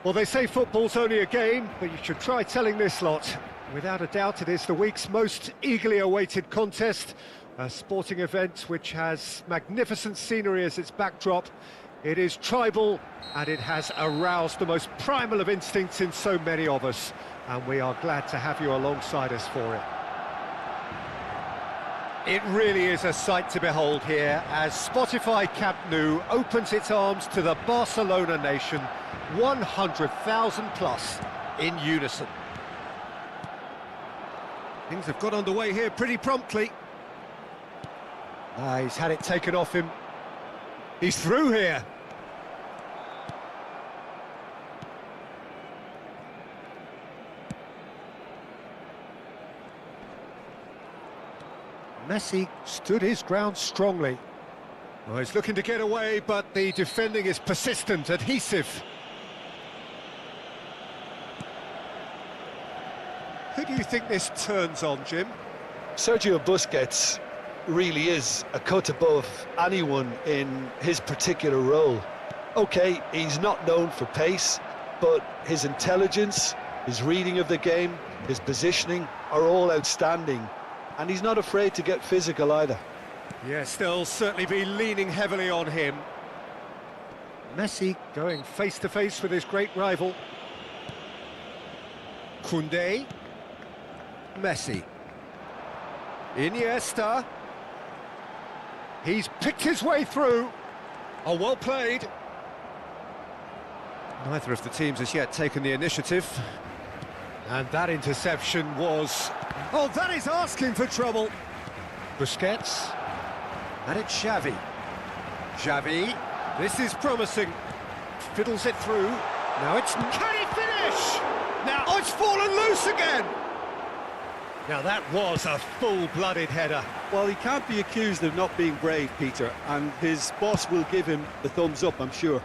Well, they say football's only a game, but you should try telling this lot. Without a doubt, it is the week's most eagerly awaited contest, a sporting event which has magnificent scenery as its backdrop. It is tribal, and it has aroused the most primal of instincts in so many of us, and we are glad to have you alongside us for it. It really is a sight to behold here as Spotify Camp Nou opens its arms to the Barcelona nation, 100,000 plus in unison. Things have got underway here pretty promptly. He's had it taken off him. He's through here. Messi stood his ground strongly. Well, he's looking to get away, but the defending is persistent, adhesive. Who do you think this turns on, Jim? Sergio Busquets really is a cut above anyone in his particular role. Okay, he's not known for pace, but his intelligence, his reading of the game, his positioning are all outstanding. And he's not afraid to get physical either. Yes, they'll certainly be leaning heavily on him. Messi going face-to-face with his great rival. Koundé. Messi. Iniesta. He's picked his way through. Oh, well played. Neither of the teams has yet taken the initiative. And that interception was... Oh, that is asking for trouble. Busquets. And it's Xavi. Xavi. This is promising. Fiddles it through. Now it's... Can he finish? Now, oh, it's fallen loose again. Now that was a full-blooded header. Well, he can't be accused of not being brave, Peter, and his boss will give him the thumbs up, I'm sure.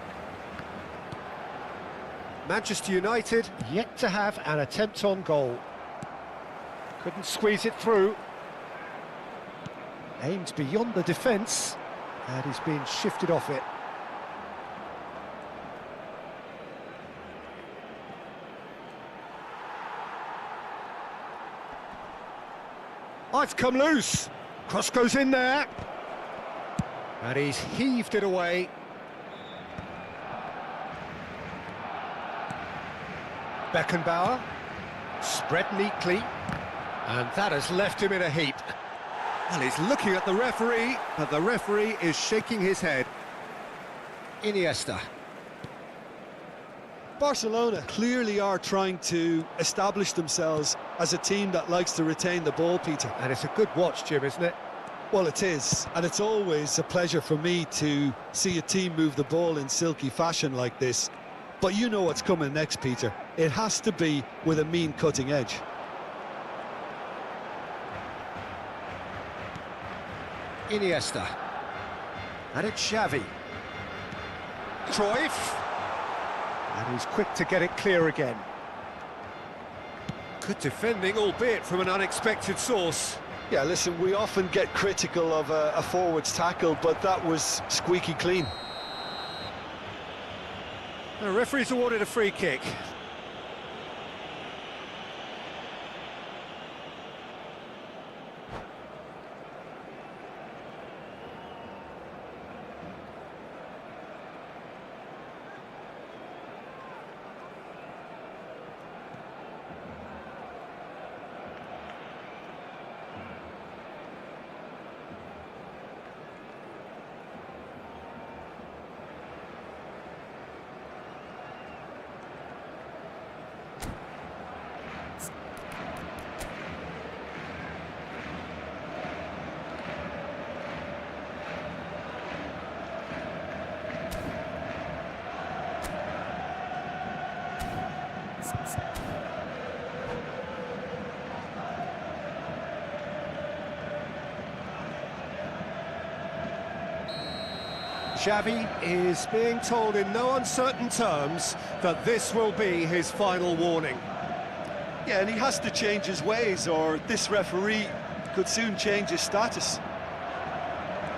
Manchester United yet to have an attempt on goal. Couldn't squeeze it through. Aimed beyond the defence, and he's been shifted off it. Oh, it's come loose. Cross goes in there. And he's heaved it away. Beckenbauer, spread neatly, and that has left him in a heap. Well, he's looking at the referee, but the referee is shaking his head. Iniesta. Barcelona clearly are trying to establish themselves as a team that likes to retain the ball, Peter. And it's a good watch, Jim, isn't it? Well, it is, and it's always a pleasure for me to see a team move the ball in silky fashion like this. But you know what's coming next, Peter. It has to be with a mean cutting edge. Iniesta. And it's Xavi. Cruyff. And he's quick to get it clear again. Good defending, albeit from an unexpected source. Yeah, listen, we often get critical of a forward's tackle, but that was squeaky clean. The referee's awarded a free kick. Xavi is being told in no uncertain terms that this will be his final warning. Yeah, and he has to change his ways, or this referee could soon change his status.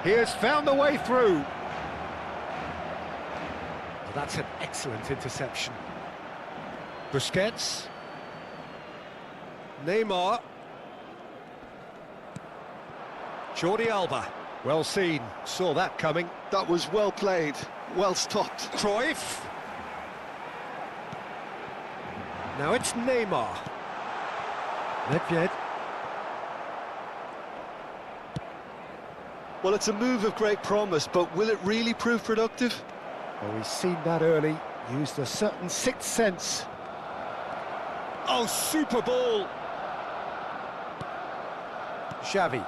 He has found the way through. Well, that's an excellent interception. Busquets. Neymar. Jordi Alba. Well seen, saw that coming. That was well played, well stopped. Cruyff. Now it's Neymar. Nedved. Well, it's a move of great promise, but will it really prove productive? Oh, he's seen that early, used a certain sixth sense. Oh, super ball! Xavi.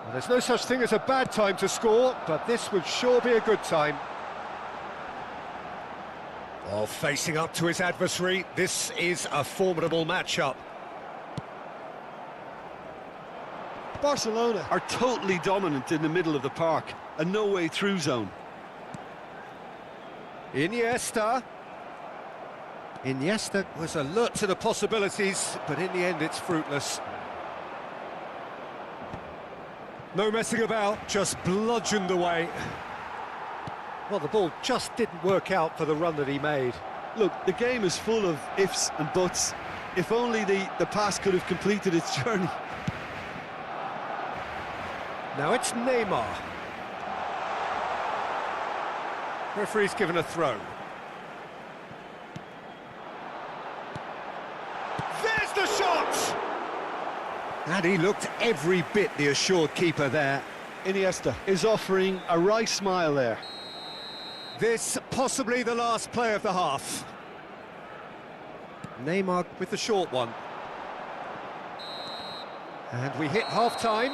Well, there's no such thing as a bad time to score, but this would sure be a good time. Oh, facing up to his adversary, this is a formidable matchup. Barcelona are totally dominant in the middle of the park, a no-way through zone. Iniesta. Iniesta was alert to the possibilities, but in the end it's fruitless. No messing about, just bludgeoned away. Well, the ball just didn't work out for the run that he made. Look, the game is full of ifs and buts. If only the pass could have completed its journey. Now it's Neymar. Referee's given a throw. There's the shot! And he looked every bit the assured keeper there. Iniesta is offering a wry smile there. This possibly the last play of the half. Neymar with the short one. And we hit half-time.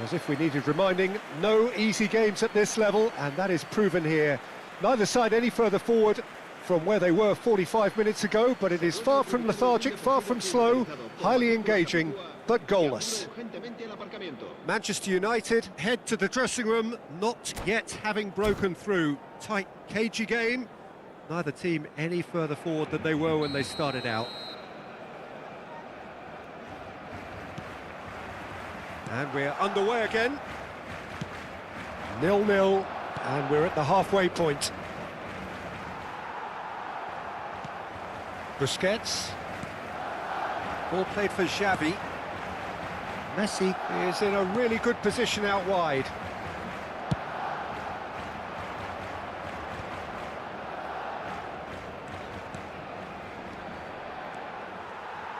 As if we needed reminding, no easy games at this level, and that is proven here. Neither side any further forward from where they were 45 minutes ago, but it is far from lethargic, far from slow, highly engaging, but goalless. Manchester United head to the dressing room, not yet having broken through. Tight, cagey game. Neither team any further forward than they were when they started out. And we're underway again. 0-0, and we're at the halfway point. Busquets. Ball played for Xavi. Messi is in a really good position out wide.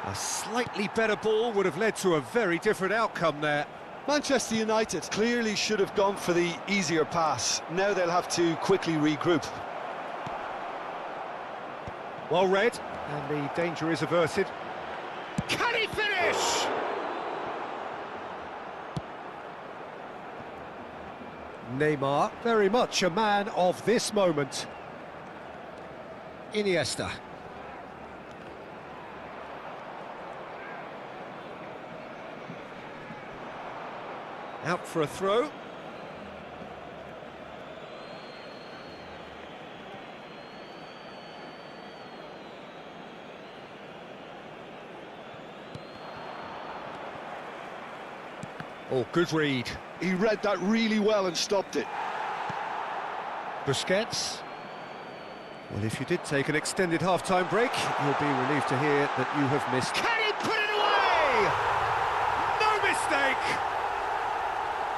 A slightly better ball would have led to a very different outcome there. Manchester United clearly should have gone for the easier pass. Now they'll have to quickly regroup. Well read, and the danger is averted. Can he finish? Neymar, very much a man of this moment. Iniesta. Out for a throw. Oh, good read. He read that really well and stopped it. Busquets. Well, if you did take an extended half-time break, you'll be relieved to hear that you have missed. Can he put it away? No mistake!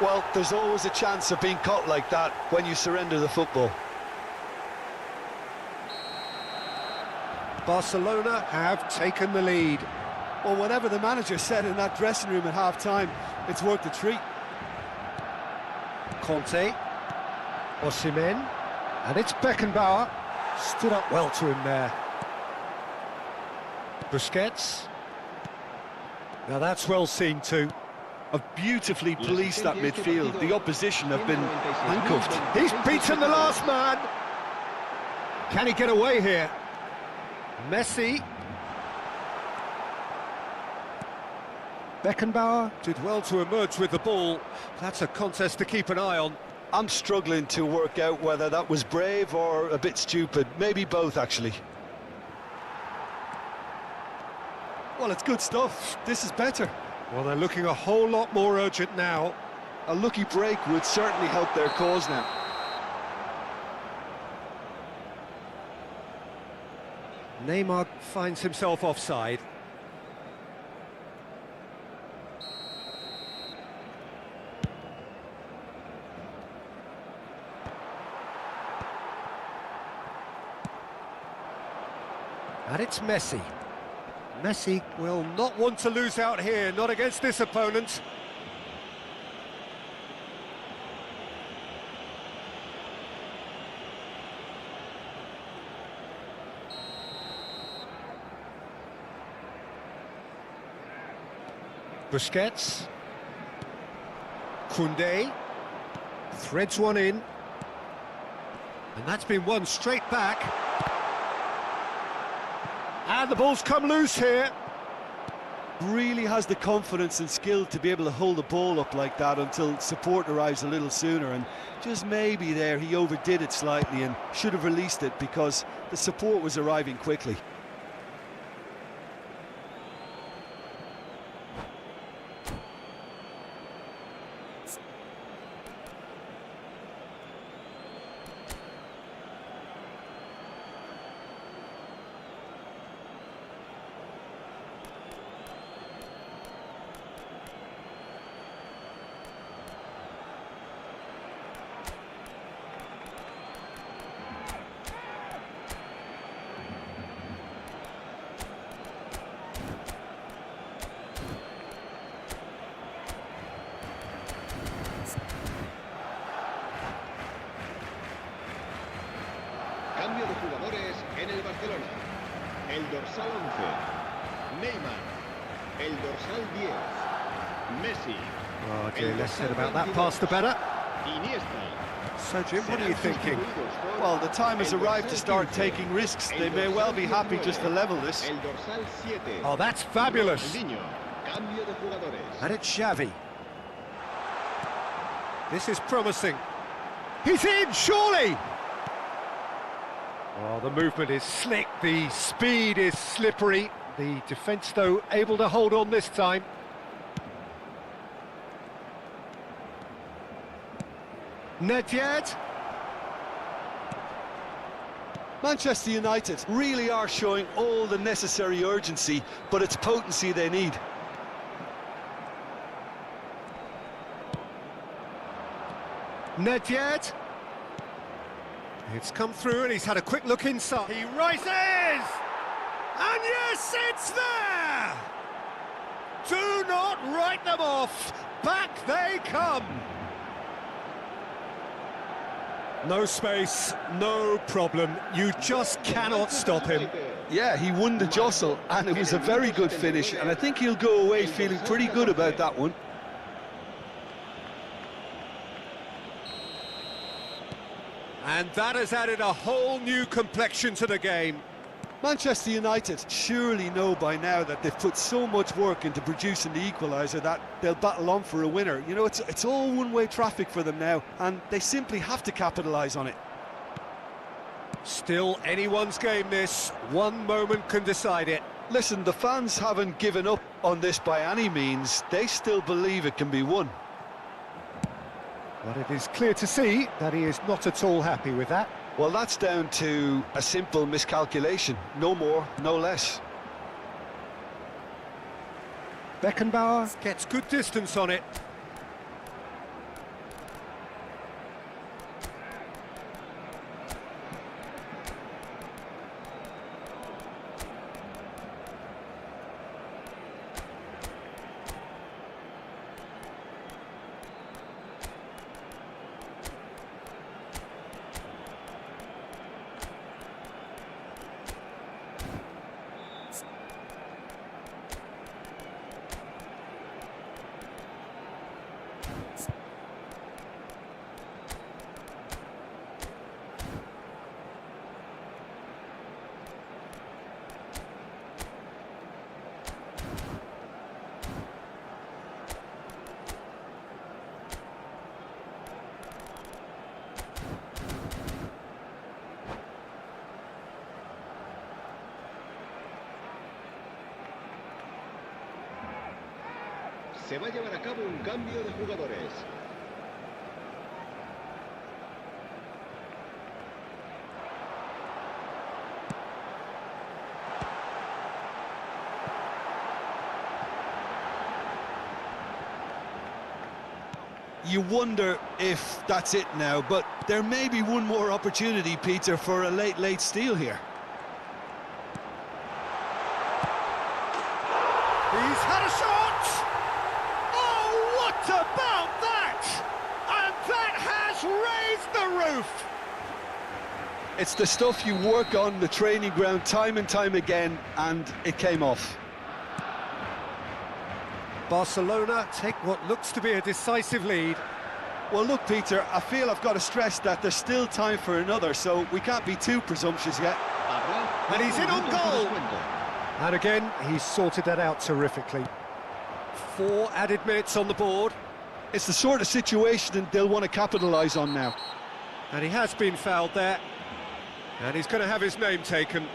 Well, there's always a chance of being caught like that when you surrender the football. Barcelona have taken the lead. Well, whatever the manager said in that dressing room at half-time, it's worth the treat. Conte. Osimhen. And it's Beckenbauer. Stood up well to him there. Busquets. Now that's well seen too. Have beautifully policed that midfield. The opposition have been handcuffed. He's beaten the last man. Can he get away here? Messi. Beckenbauer did well to emerge with the ball. That's a contest to keep an eye on. I'm struggling to work out whether that was brave or a bit stupid. Maybe both, actually. Well, it's good stuff. This is better. Well, they're looking a whole lot more urgent now. A lucky break would certainly help their cause now. Neymar finds himself offside. And it's Messi. Messi will not want to lose out here, not against this opponent. Busquets. Koundé. Threads one in. And that's been won straight back. And the ball's come loose here. Really has the confidence and skill to be able to hold the ball up like that until support arrives a little sooner, and just maybe there he overdid it slightly and should have released it because the support was arriving quickly. Cambio de jugadores en el Barcelona. El dorsal 11, Neymar. El dorsal 10, Messi. Oh dear, less said about that pass the better. Iniesta. So Jim, what are you thinking? Well, the time has arrived to start taking risks. They may well be happy just to level this. El dorsal 7. Oh, that's fabulous. Ronaldinho. Cambio de jugadores. And it's Xavi. This is promising. He's in, surely! Oh, the movement is slick, the speed is slippery. The defence, though, able to hold on this time. Nedved. Manchester United really are showing all the necessary urgency, but it's potency they need. Nedved. It's come through and he's had a quick look inside. He rises! And yes, it's there! Do not write them off. Back they come. No space, no problem. You just cannot stop him. Yeah, he won the jostle, and it was a very good finish, and I think he'll go away feeling pretty good about that one. And that has added a whole new complexion to the game. Manchester United surely know by now that they've put so much work into producing the equaliser that they'll battle on for a winner. You know, it's all one-way traffic for them now, and they simply have to capitalise on it. Still anyone's game this. One moment can decide it. Listen, the fans haven't given up on this by any means. They still believe it can be won. But it is clear to see that he is not at all happy with that. Well, that's down to a simple miscalculation. No more, no less. Beckenbauer gets good distance on it. Se va a llevar a cabo un cambio de jugadores. You wonder if that's it now, but there may be one more opportunity, Peter, for a late steal here. He's had a shot! Oh, what about that? And that has raised the roof! It's the stuff you work on the training ground time and time again, and it came off. Barcelona take what looks to be a decisive lead. Well, look, Peter, I feel I've got to stress that there's still time for another, so we can't be too presumptuous yet. And he's in on goal! And again, he's sorted that out terrifically. 4 added minutes on the board. It's the sort of situation they'll want to capitalise on now. And he has been fouled there. And he's going to have his name taken.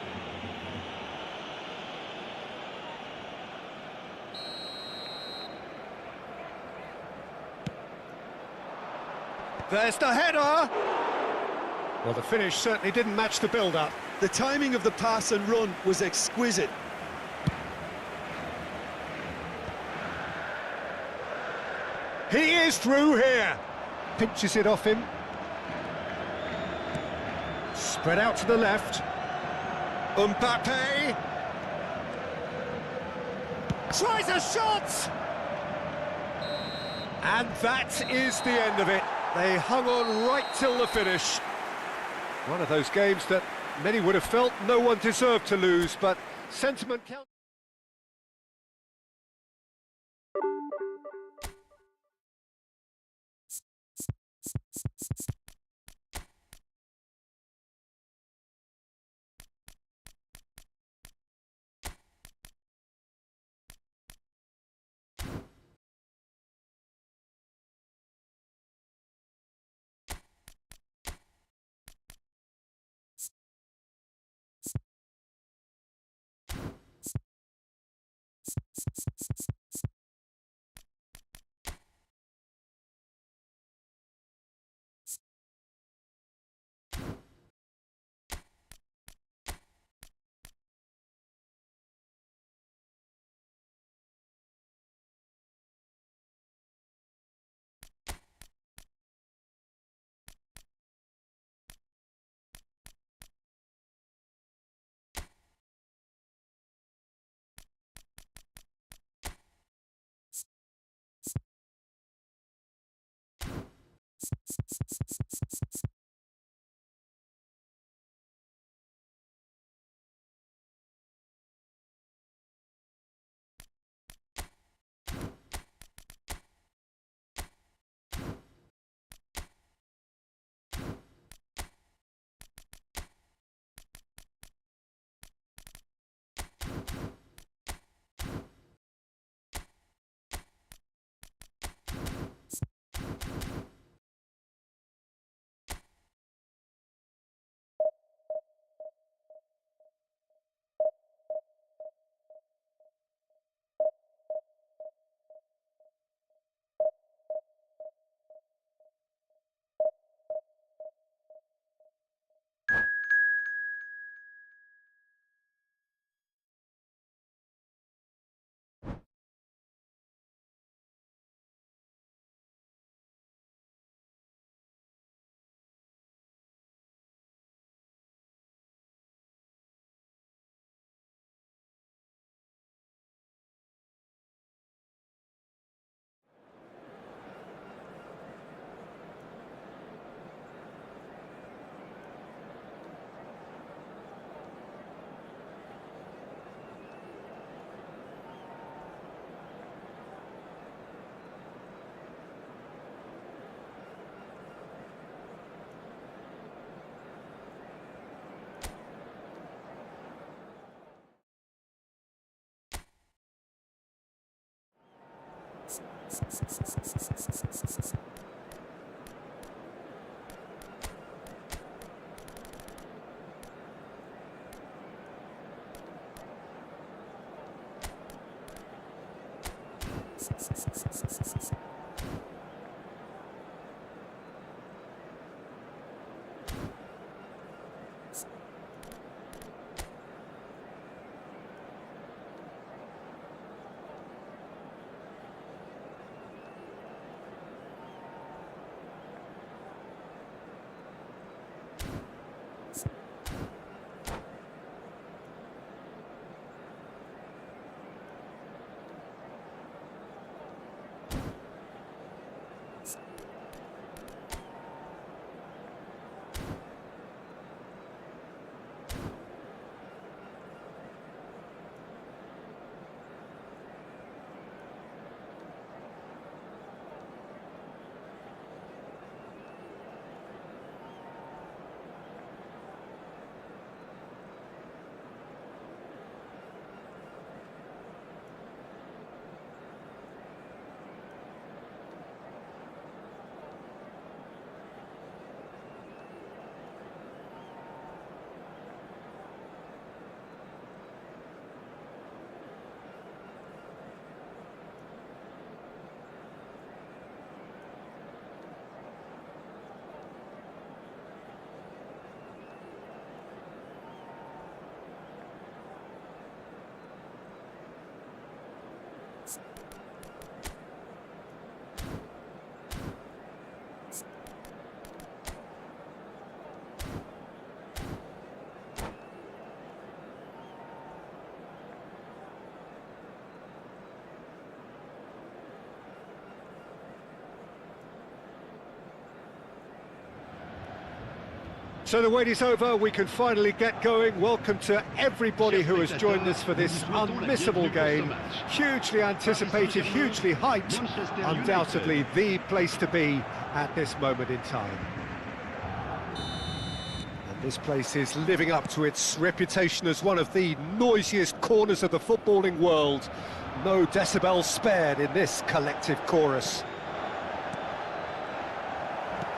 There's the header! Well, the finish certainly didn't match the build-up. The timing of the pass and run was exquisite. He is through here. Pinches it off him. Spread out to the left. Mbappe. Tries a shot! And that is the end of it. They hung on right till the finish. One of those games that many would have felt no one deserved to lose, but sentiment counts. So the wait is over, we can finally get going. Welcome to everybody who has joined us for this unmissable game. Hugely anticipated, hugely hyped, undoubtedly the place to be at this moment in time. And this place is living up to its reputation as one of the noisiest corners of the footballing world. No decibels spared in this collective chorus.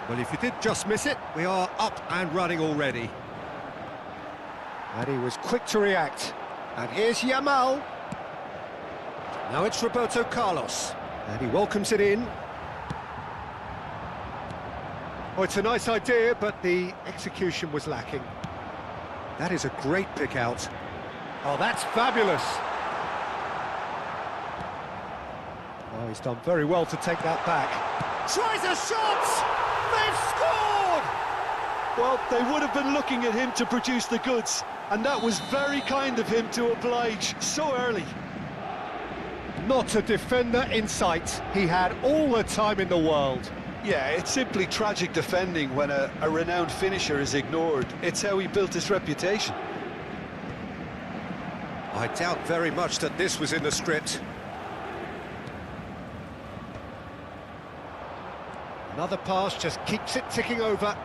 Well, if you did just miss it, we are up and running already. And he was quick to react. And here's Yamal. Now it's Roberto Carlos. And he welcomes it in. Oh, it's a nice idea, but the execution was lacking. That is a great pick out. Oh, that's fabulous. Oh, he's done very well to take that back. Tries a shot! They've scored! Well, they would have been looking at him to produce the goods, and that was very kind of him to oblige so early. Not a defender in sight. He had all the time in the world. Yeah, it's simply tragic defending when a renowned finisher is ignored. It's how he built his reputation. I doubt very much that this was in the script. Another pass just keeps it ticking over.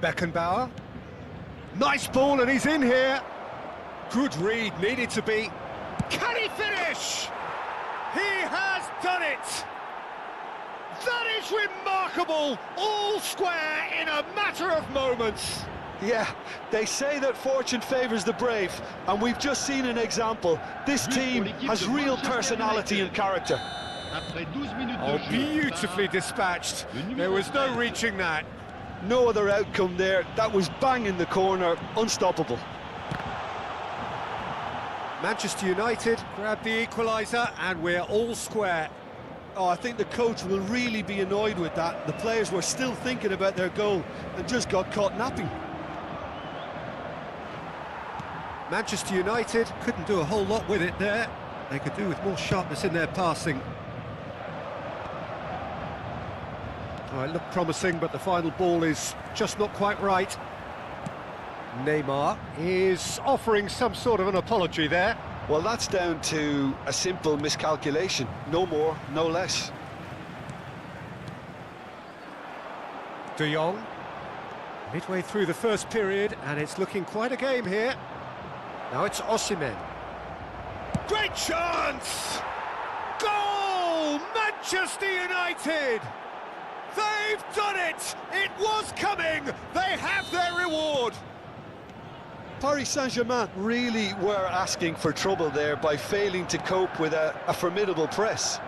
Beckenbauer. Nice ball, and he's in here. Good read, needed to be. Can he finish? He has done it! That is remarkable! All square in a matter of moments. Yeah, they say that fortune favours the brave, and we've just seen an example. This team has real personality and character. Oh, beautifully dispatched. There was no reaching that. No other outcome there. That was bang in the corner, unstoppable. Manchester United grab the equaliser, and we're all square. Oh, I think the coach will really be annoyed with that. The players were still thinking about their goal and just got caught napping. Manchester United couldn't do a whole lot with it there. They could do with more sharpness in their passing. Oh, it looked promising, but the final ball is just not quite right. Neymar is offering some sort of an apology there. Well, that's down to a simple miscalculation. No more, no less. De Jong. Midway through the first period, and it's looking quite a game here. Now it's Osimhen. Great chance! Goal! Manchester United! They've done it! It was coming! They have their reward! Paris Saint-Germain really were asking for trouble there by failing to cope with a formidable press.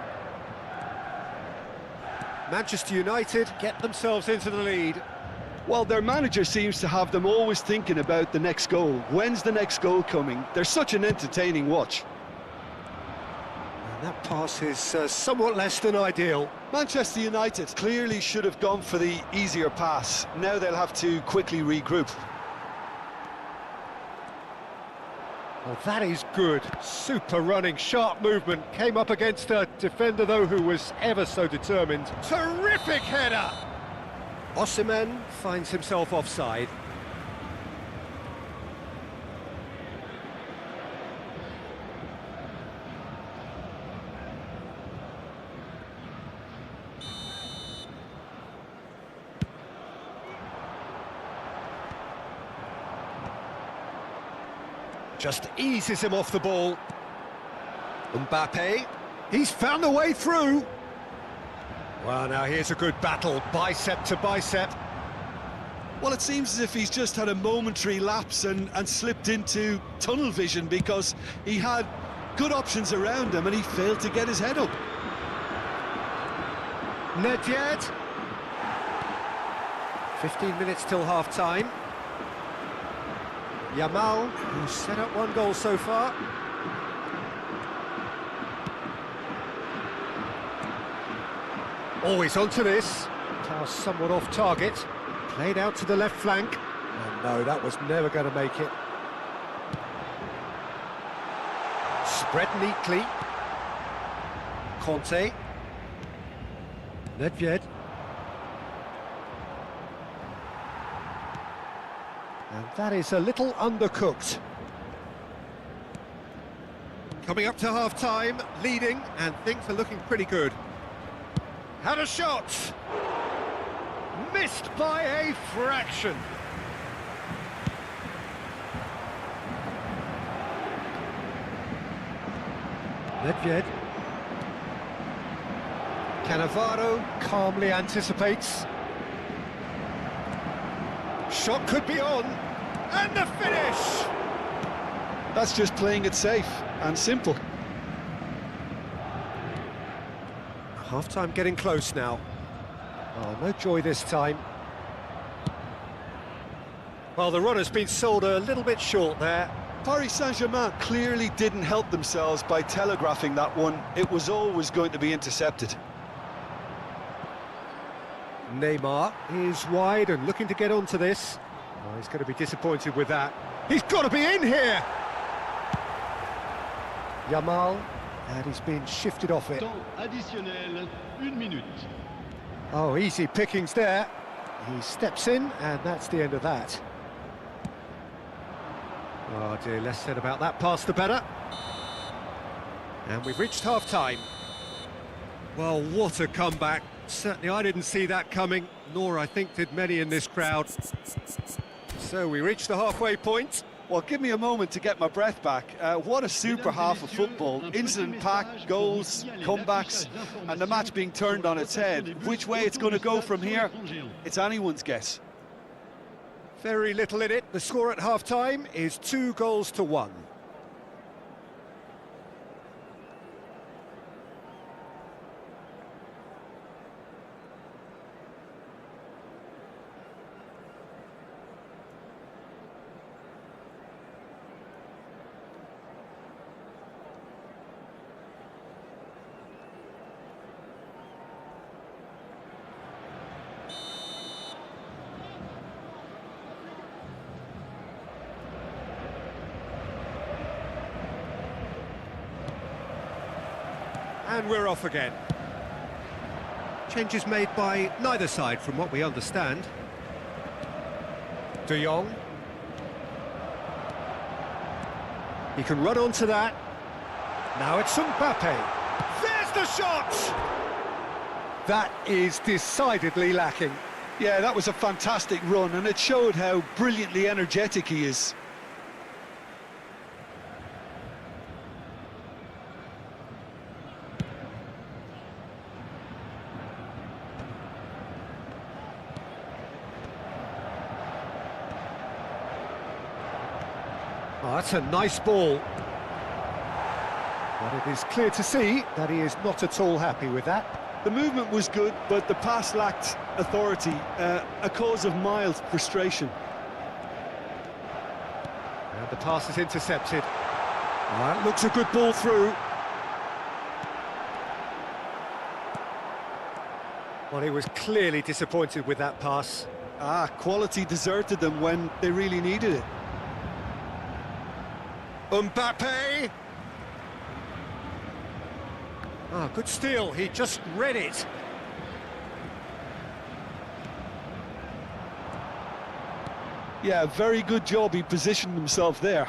Manchester United get themselves into the lead. Well, their manager seems to have them always thinking about the next goal. When's the next goal coming? They're such an entertaining watch. And that pass is somewhat less than ideal. Manchester United clearly should have gone for the easier pass. Now they'll have to quickly regroup. Well, that is good. Super running, sharp movement. Came up against a defender, though, who was ever so determined. Terrific header! Osimhen finds himself offside. Just eases him off the ball. Mbappe, he's found the way through. Well, now here's a good battle, bicep to bicep. Well, it seems as if he's just had a momentary lapse and slipped into tunnel vision, because he had good options around him and he failed to get his head up. Nedved. 15 minutes till half-time. Yamal, who's set up one goal so far. Always onto this. Pass somewhat off target. Played out to the left flank. And no, that was never going to make it. Spread neatly. Conte. Nedved. And that is a little undercooked. Coming up to half-time, leading, and things are looking pretty good. Had a shot! Missed by a fraction. Nedved. Cannavaro calmly anticipates. Shot could be on, and the finish! That's just playing it safe and simple. Half-time getting close now. Oh, no joy this time. Well, the run has been sold a little bit short there. Paris Saint-Germain clearly didn't help themselves by telegraphing that one. It was always going to be intercepted. Neymar is wide and looking to get onto this. Oh, he's going to be disappointed with that. He's got to be in here! Yamal, and he's been shifted off it. Temps additionnel, 1 minute. Oh, easy pickings there. He steps in, and that's the end of that. Oh dear, less said about that pass the better. And we've reached half-time. Well, what a comeback. Certainly I didn't see that coming, nor I think did many in this crowd. So we reached the halfway point. Well, give me a moment to get my breath back. What a super half of football. Incident-packed, goals, comebacks, and the match being turned on its head. Which way it's going to go from here, it's anyone's guess. Very little in it. The score at half-time is 2-1. And we're off again. Changes made by neither side from what we understand. De Jong. He can run onto that. Now it's Mbappe. There's the shot! That is decidedly lacking. Yeah, that was a fantastic run, and it showed how brilliantly energetic he is. Oh, that's a nice ball. But it is clear to see that he is not at all happy with that. The movement was good, but the pass lacked authority, a cause of mild frustration. And the pass is intercepted. That looks a good ball through. Well, he was clearly disappointed with that pass. Quality deserted them when they really needed it. Mbappe! Good steal, he just read it. Yeah, very good job, he positioned himself there.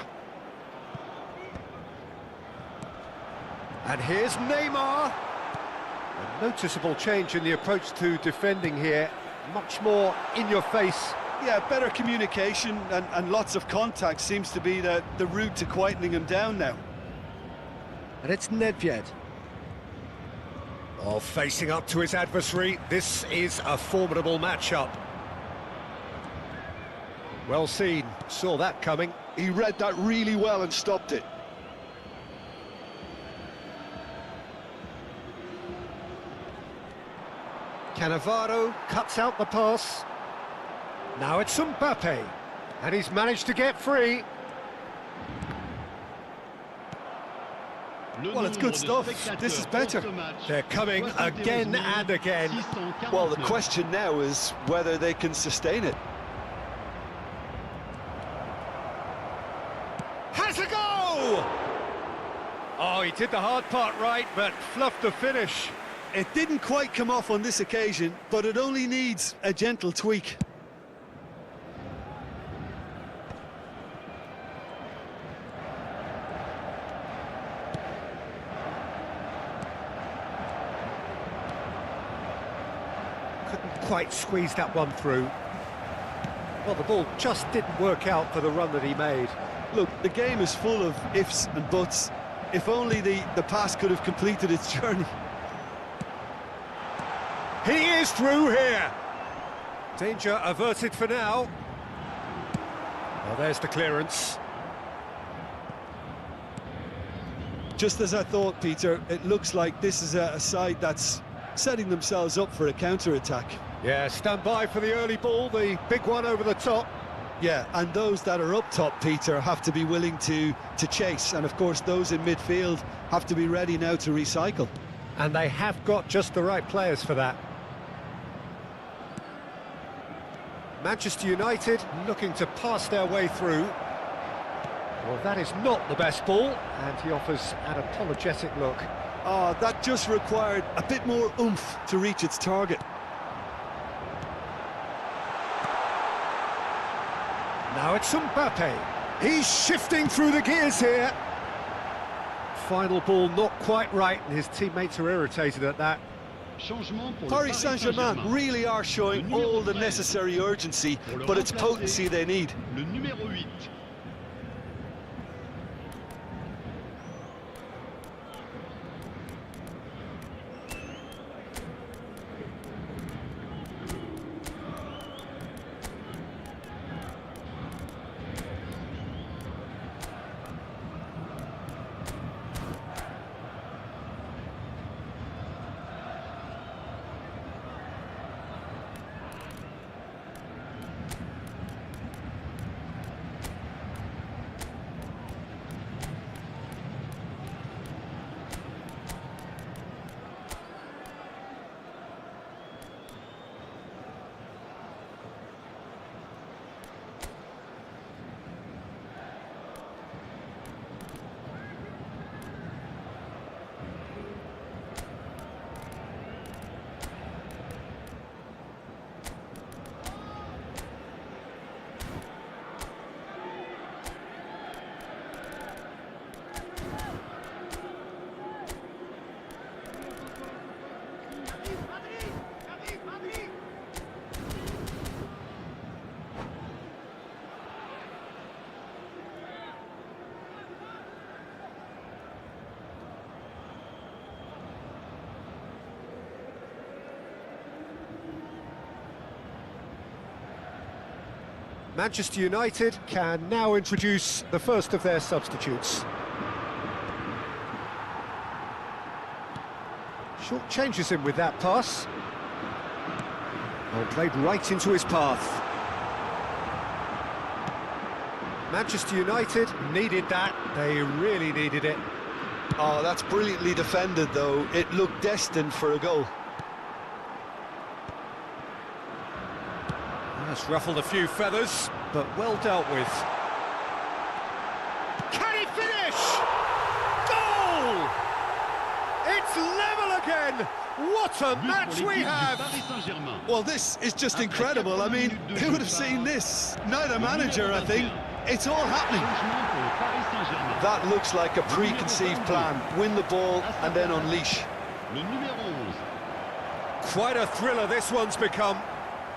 And here's Neymar. A noticeable change in the approach to defending here. Much more in your face. Yeah, better communication and lots of contact seems to be the route to quietening him down now. And it's Nedved. Oh, facing up to his adversary, this is a formidable matchup. Well seen, saw that coming. He read that really well and stopped it. Cannavaro cuts out the pass. Now it's Mbappe, and he's managed to get free. Well, it's good stuff. This is better. They're coming again and again. Well, the question now is whether they can sustain it. Has a go! Oh, he did the hard part right, but fluffed the finish. It didn't quite come off on this occasion, but it only needs a gentle tweak. Couldn't quite squeeze that one through. Well, the ball just didn't work out for the run that he made. Look, the game is full of ifs and buts. If only the pass could have completed its journey. He is through here. Danger averted for now. Well, there's the clearance. Just as I thought, Peter, it looks like this is a side that's setting themselves up for a counter-attack. Yeah, stand by for the early ball, the big one over the top. Yeah, and those that are up top, Peter, have to be willing to chase. And, of course, those in midfield have to be ready now to recycle. And they have got just the right players for that. Manchester United looking to pass their way through. Well, that is not the best ball, and he offers an apologetic look. Oh, that just required a bit more oomph to reach its target. Now it's Mbappe. He's shifting through the gears here. Final ball not quite right, and his teammates are irritated at that. Paris Saint-Germain really are showing all the necessary urgency, but it's potency they need. Manchester United can now introduce the first of their substitutes. Short changes him with that pass. Oh, played right into his path. Manchester United needed that. They really needed it. Oh, that's brilliantly defended, though. It looked destined for a goal. That's ruffled a few feathers, but well dealt with. Can he finish? Goal! It's level again! What a match we have! Well, this is just incredible. I mean, who would have seen this? Neither manager, I think. It's all happening. That looks like a preconceived plan. Win the ball and then unleash. Quite a thriller this one's become.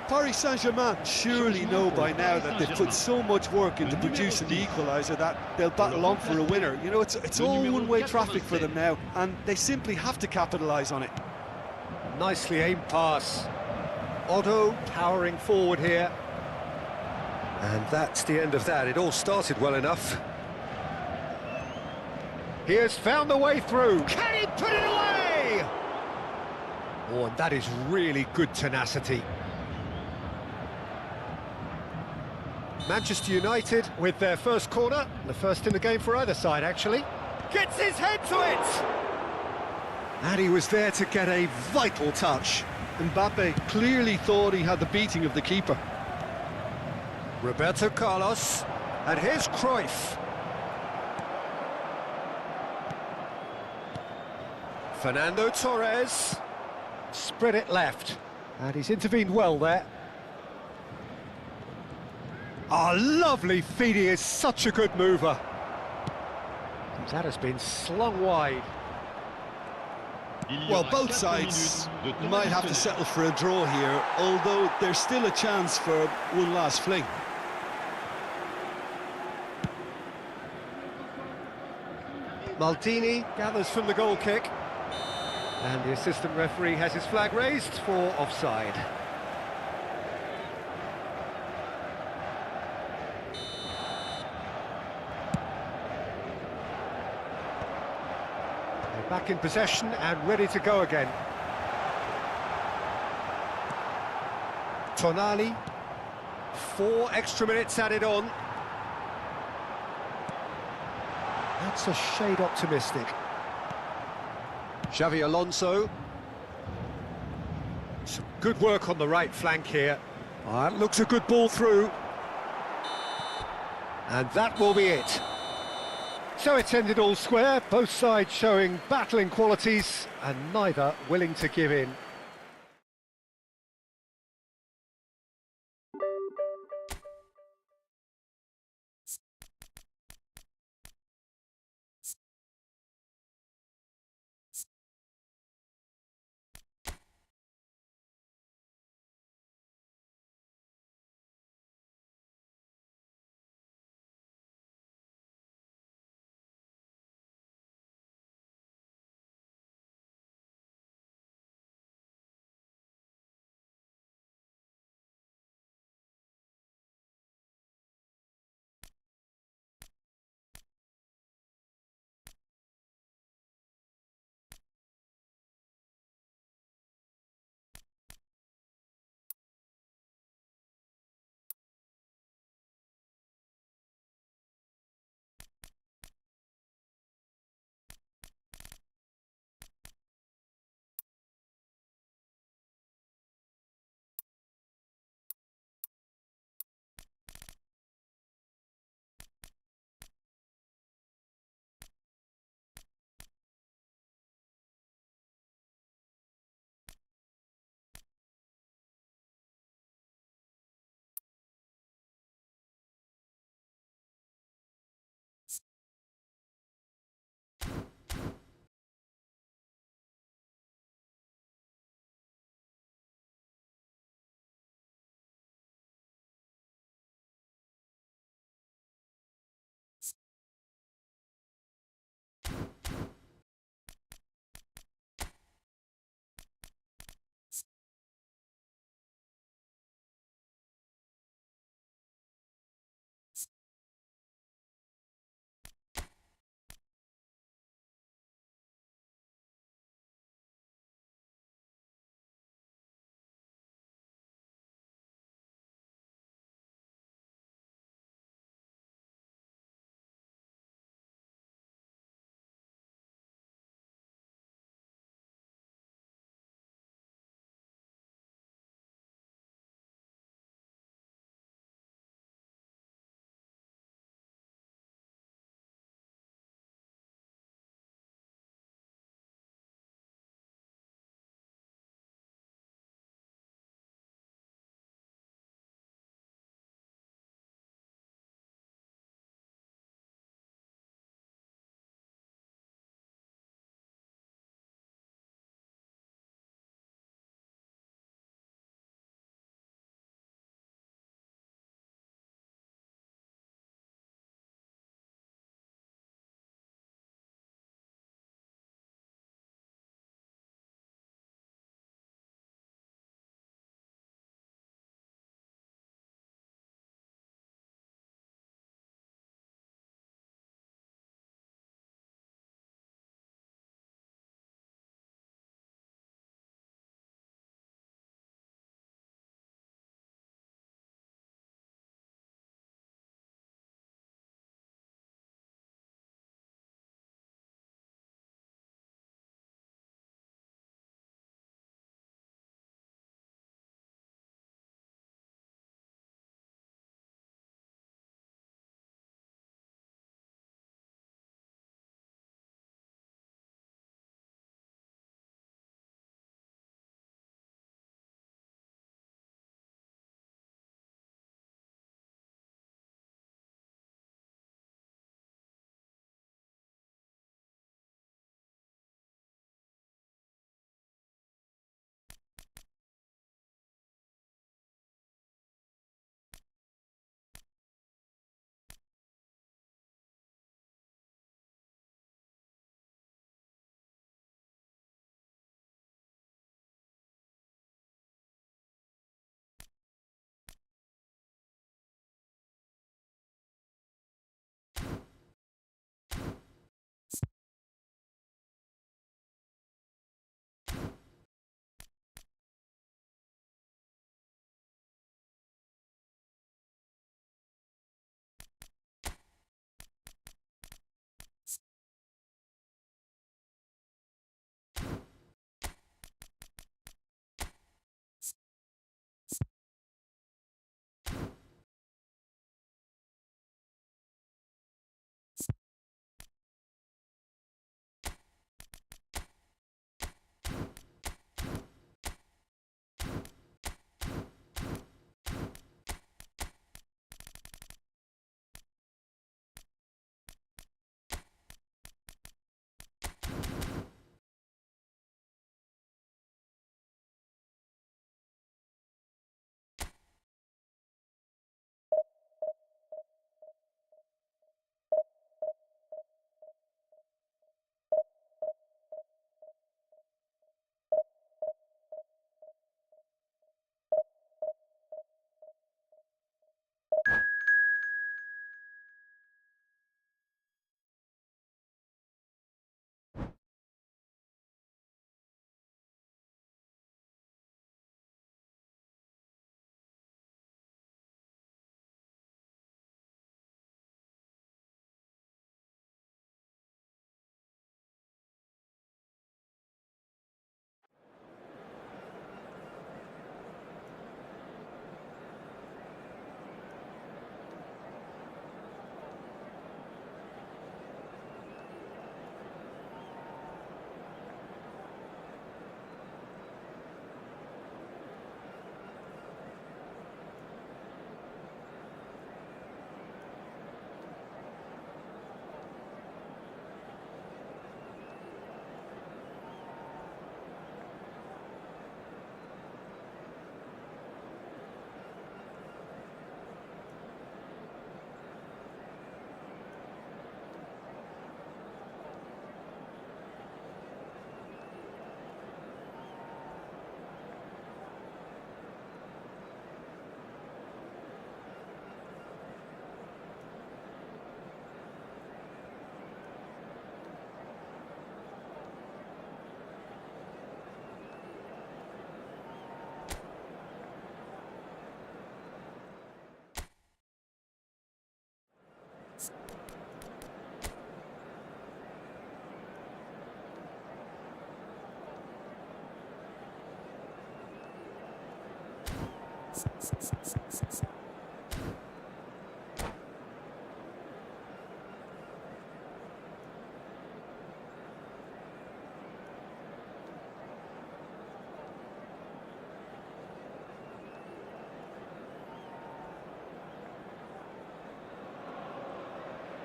Paris Saint-Germain surely know by now that they've put so much work into producing the equaliser that they'll battle on for a winner. You know, it's all one-way traffic for them now, and they simply have to capitalise on it. Nicely aimed pass. Otto powering forward here. And that's the end of that. It all started well enough. He has found the way through. Can he put it away? Oh, and that is really good tenacity. Manchester United with their first corner, the first in the game for either side, actually. Gets his head to it! And he was there to get a vital touch. Mbappe clearly thought he had the beating of the keeper. Roberto Carlos, and here's Cruyff. Fernando Torres, spread it left, and he's intervened well there. Ah, lovely feed, he is such a good mover. That has been slung wide. Well, both sides might have to settle for a draw here, although there's still a chance for one last fling. Maldini gathers from the goal kick. And the assistant referee has his flag raised for offside. They're back in possession and ready to go again. Tonali, 4 extra minutes added on. That's a shade optimistic. Xavi Alonso. Some good work on the right flank here. That looks a good ball through. And that will be it. So it's ended all square, both sides showing battling qualities and neither willing to give in.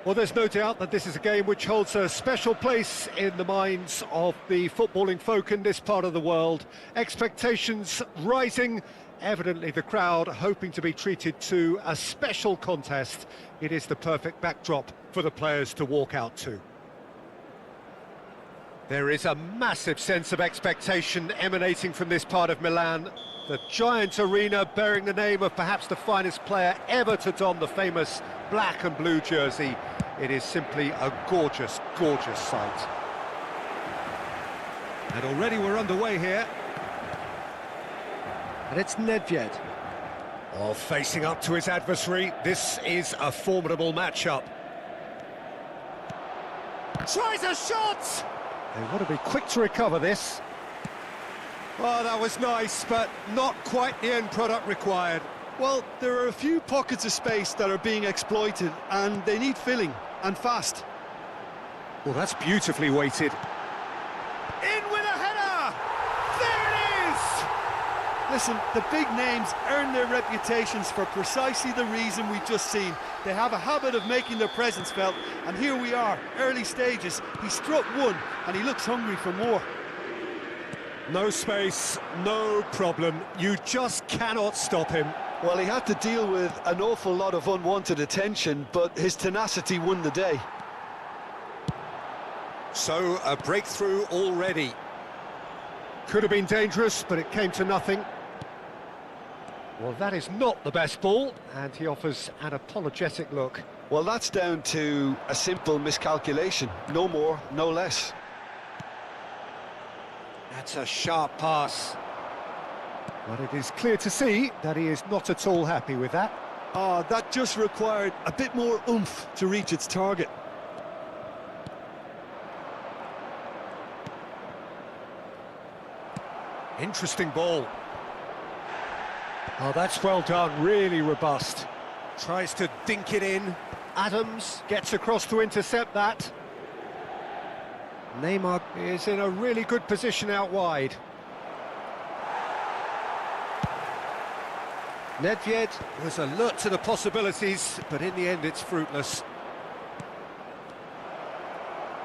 Well, there's no doubt that this is a game which holds a special place in the minds of the footballing folk in this part of the world. Expectations rising, evidently the crowd hoping to be treated to a special contest. It is the perfect backdrop for the players to walk out to. There is a massive sense of expectation emanating from this part of Milan. The giant arena bearing the name of perhaps the finest player ever to don the famous black and blue jersey. It is simply a gorgeous, gorgeous sight. And already we're underway here. And it's Nedved. Oh, facing up to his adversary, this is a formidable matchup. Tries a shot! They want to be quick to recover this. Oh, that was nice, but not quite the end product required. Well, there are a few pockets of space that are being exploited, and they need filling, and fast. Well, that's beautifully weighted. In with a header! There it is! Listen, the big names earn their reputations for precisely the reason we've just seen. They have a habit of making their presence felt, and here we are, early stages. He struck one, and he looks hungry for more. No space, no problem. You just cannot stop him. Well, he had to deal with an awful lot of unwanted attention, but his tenacity won the day. So, a breakthrough already. Could have been dangerous, but it came to nothing. Well, that is not the best ball, and he offers an apologetic look. Well, that's down to a simple miscalculation. No more, no less. That's a sharp pass. But it is clear to see that he is not at all happy with that. That just required a bit more oomph to reach its target. Interesting ball. Oh, that's well done, really robust. Tries to dink it in. Adams gets across to intercept that. Neymar is in a really good position out wide. Nedved was alert to the possibilities, but in the end it's fruitless.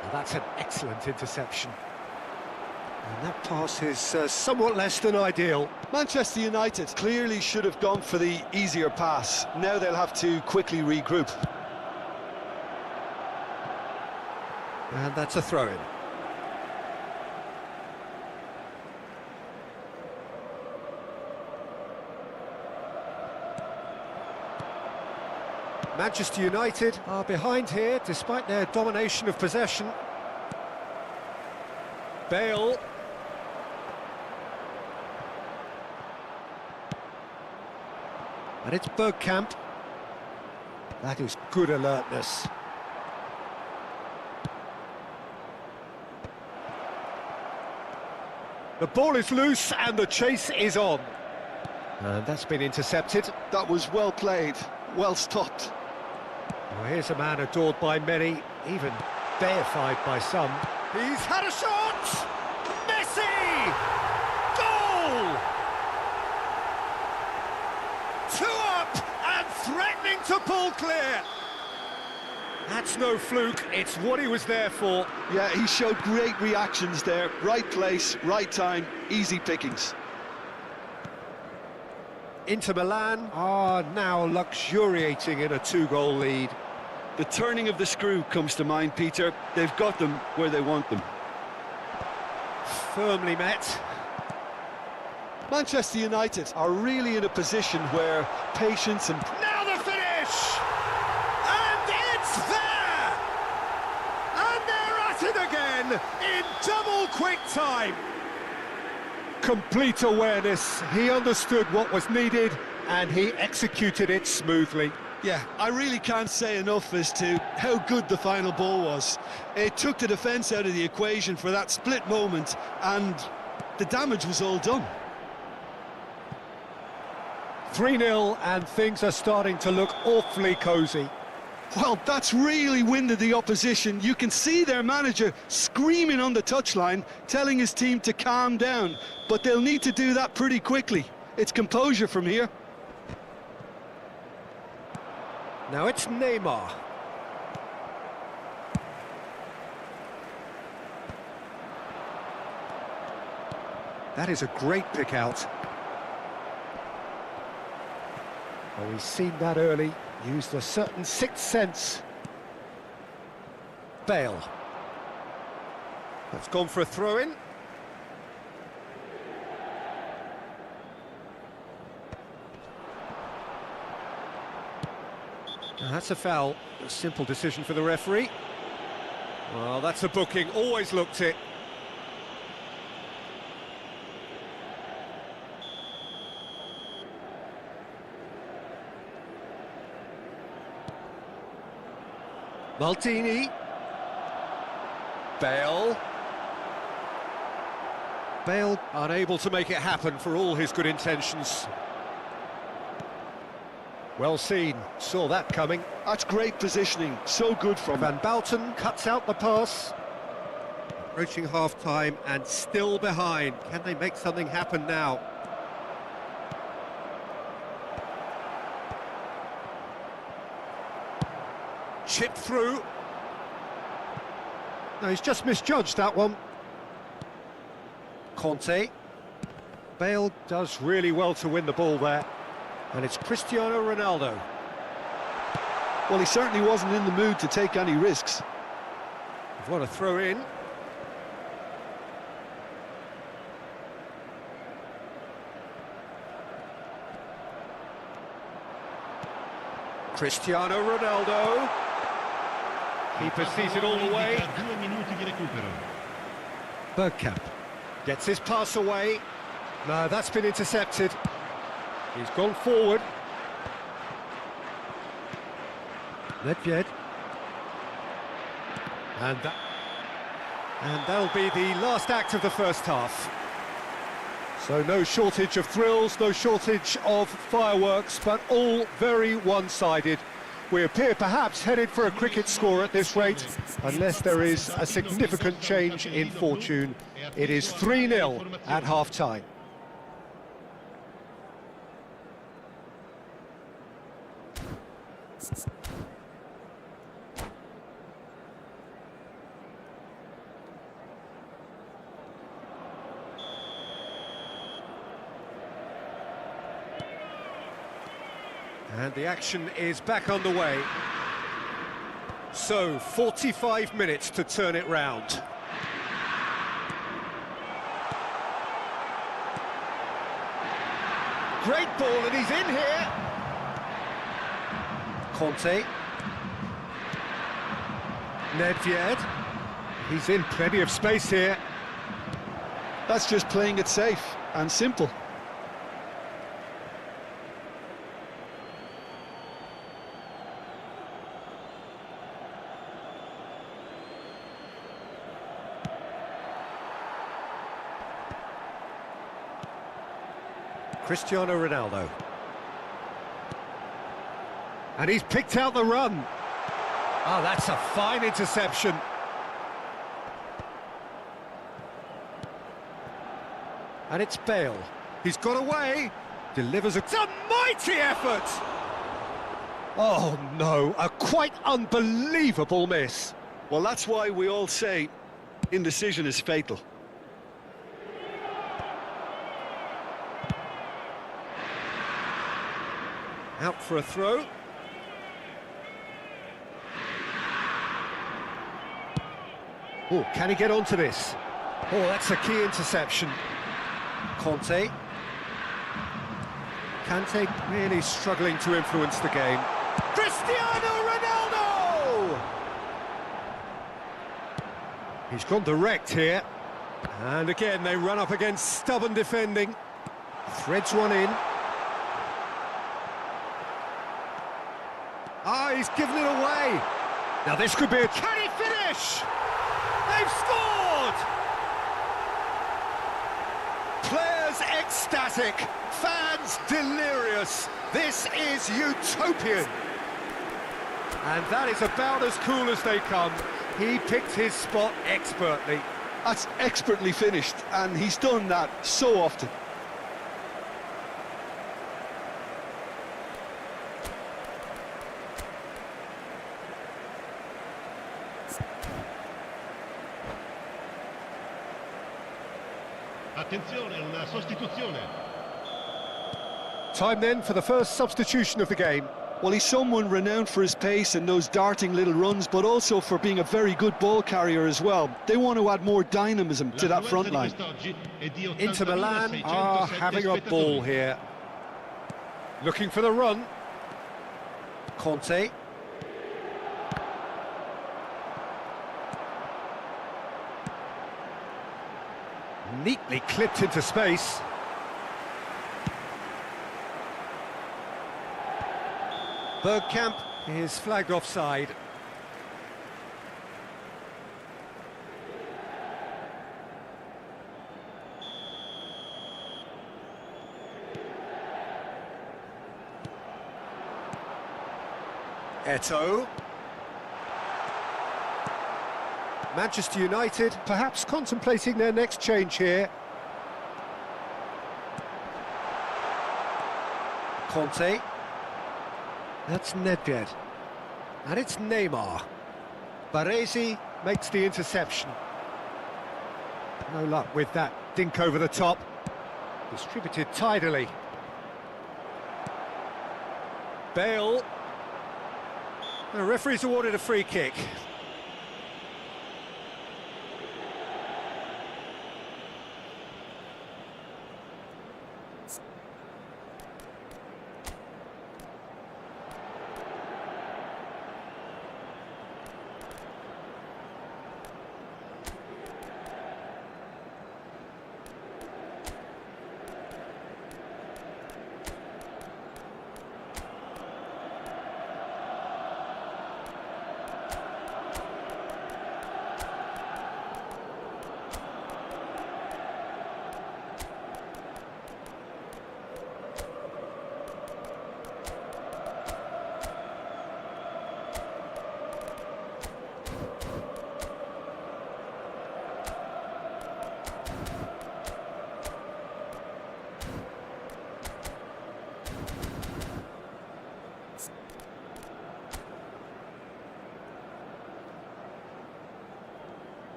Well, that's an excellent interception. And that pass is somewhat less than ideal. Manchester United clearly should have gone for the easier pass. Now they'll have to quickly regroup. And that's a throw-in. Manchester United are behind here, despite their domination of possession. Bale. And it's Bergkamp. That is good alertness. The ball is loose and the chase is on. And that's been intercepted. That was well played, well stopped. Well, here's a man adored by many, even deified by some. He's had a shot! Messi! Goal! 2 up and threatening to pull clear. That's no fluke, it's what he was there for. Yeah, he showed great reactions there. Right place, right time, easy pickings. Inter Milan are now luxuriating in a 2-goal lead. The turning of the screw comes to mind, Peter. They've got them where they want them. Firmly met. Manchester United are really in a position where patience and... Now the finish! And it's there! And they're at it again in double quick time. Complete awareness. He understood what was needed and he executed it smoothly. Yeah, I really can't say enough as to how good the final ball was. It took the defence out of the equation for that split moment, and the damage was all done. 3-0, and things are starting to look awfully cosy. Well, that's really winded the opposition. You can see their manager screaming on the touchline, telling his team to calm down, but they'll need to do that pretty quickly. It's composure from here. Now it's Neymar. That is a great pick out. Oh, he's seen that early, used a certain sixth sense. Bale. That's gone for a throw-in. Now that's a foul. A simple decision for the referee. Well, that's a booking. Always looked it. Maldini. Bale. Bale unable to make it happen for all his good intentions. Well seen, saw that coming. That's great positioning, so good from Van Bouten cuts out the pass. Approaching half-time and still behind. Can they make something happen now? Chip through. No, he's just misjudged that one. Conte. Bale does really well to win the ball there. And it's Cristiano Ronaldo. Well, he certainly wasn't in the mood to take any risks. What a throw in. Cristiano Ronaldo. Keeper sees it all the way. Bergkamp gets his pass away. No, that's been intercepted. He's gone forward. Nedved. And that'll be the last act of the first half. So no shortage of thrills, no shortage of fireworks, but all very one-sided. We appear perhaps headed for a cricket score at this rate, unless there is a significant change in fortune. It is 3-0 at half-time. And the action is back on the way. So, 45 minutes to turn it round. Great ball, and he's in here. Conte. Nedved. He's in plenty of space here. That's just playing it safe and simple. Cristiano Ronaldo. And he's picked out the run. Oh, that's a fine interception. And it's Bale. He's got away. Delivers it's a mighty effort. Oh, no, a quite unbelievable miss. Well, that's why we all say indecision is fatal. Out for a throw. Oh, can he get onto this? Oh, that's a key interception. Conte. Kante really struggling to influence the game. Cristiano Ronaldo! He's gone direct here. And again, they run up against stubborn defending. Threads one in. Ah, he's given it away. Now this could be a... Can he finish? They've scored! Players Players ecstatic, fans delirious. This is utopian. And that is about as cool as they come. He picked his spot expertly. That's expertly finished, and he's done that so often. Attenzione, una sostituzione. Time then for the first substitution of the game. Well, he's someone renowned for his pace and those darting little runs, but also for being a very good ball carrier as well. They want to add more dynamism to that front line. Inter Milan are having a ball here. Looking for the run. Conte. Neatly clipped into space. Bergkamp is flagged offside. Eto'o. Manchester United perhaps contemplating their next change here. Conte. That's Nedved. And it's Neymar. Baresi makes the interception. No luck with that dink over the top. Distributed tidily. Bale. The referee's awarded a free kick.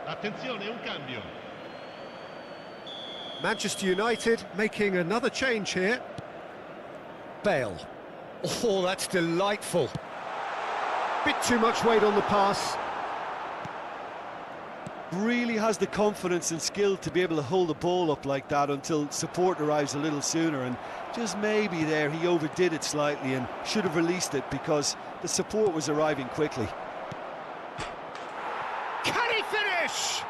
Attenzione, un cambio. Manchester United making another change here. Bale. Oh, that's delightful. Bit too much weight on the pass. Really has the confidence and skill to be able to hold the ball up like that until support arrives a little sooner, and just maybe there he overdid it slightly and should have released it because the support was arriving quickly. Can he finish?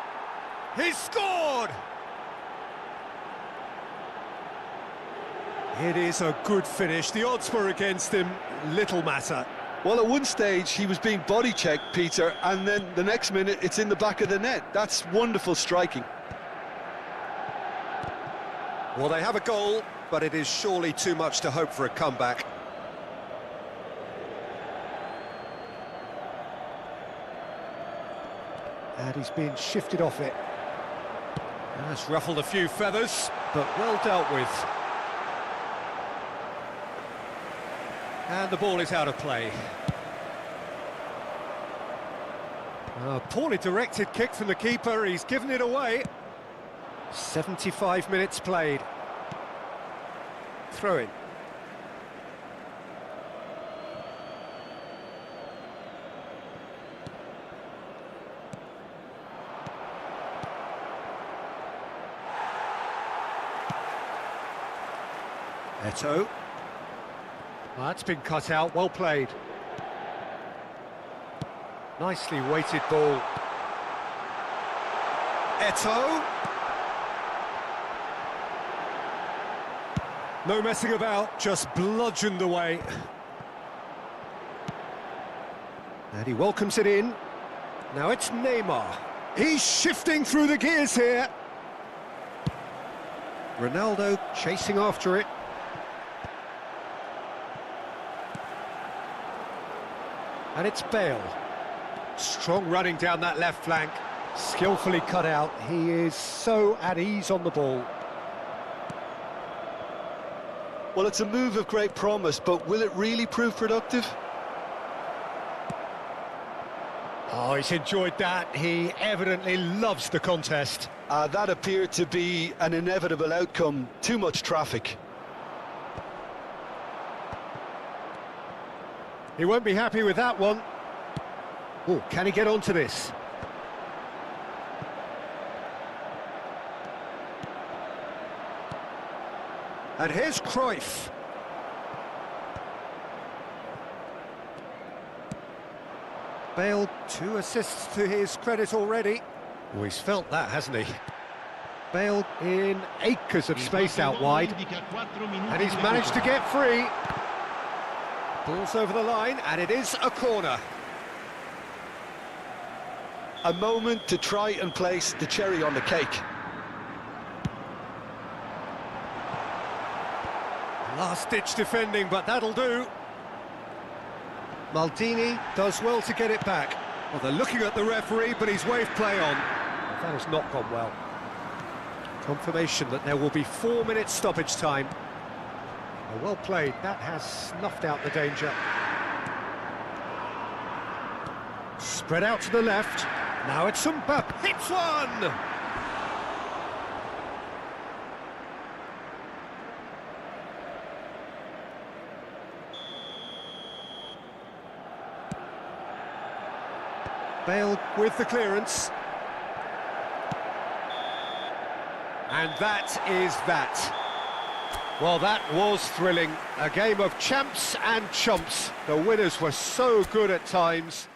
He's scored! It is a good finish. The odds were against him, little matter. Well, at one stage he was being body checked, Peter, and then the next minute it's in the back of the net. That's wonderful striking. Well, they have a goal, but it is surely too much to hope for a comeback. And he's been shifted off it. That's ruffled a few feathers, but well dealt with. And the ball is out of play. A poorly directed kick from the keeper, he's given it away. 75 minutes played. Throw in. Eto'o. That's been cut out, well played. Nicely weighted ball. Eto'o. No messing about, just bludgeoned away. And he welcomes it in. Now it's Neymar. He's shifting through the gears here. Ronaldo chasing after it. And it's Bale. Strong running down that left flank. Skillfully cut out. He is so at ease on the ball. Well, it's a move of great promise, but will it really prove productive? Oh, he's enjoyed that. He evidently loves the contest. That appeared to be an inevitable outcome. Too much traffic. He won't be happy with that one. Oh, can he get onto this? And here's Cruyff. Bale, 2 assists to his credit already. Oh, he's felt that, hasn't he? Bale in acres of space out wide. And he's managed to get free. Ball's over the line, and it is a corner. A moment to try and place the cherry on the cake. Last-ditch defending, but that'll do. Maldini does well to get it back. Well, they're looking at the referee, but he's waved play on. That has not gone well. Confirmation that there will be 4 minutes stoppage time. Well played, that has snuffed out the danger. Spread out to the left. Now it's Mbappe. Hits one! Bale with the clearance. And that is that. Well, that was thrilling. A game of champs and chumps. The winners were so good at times.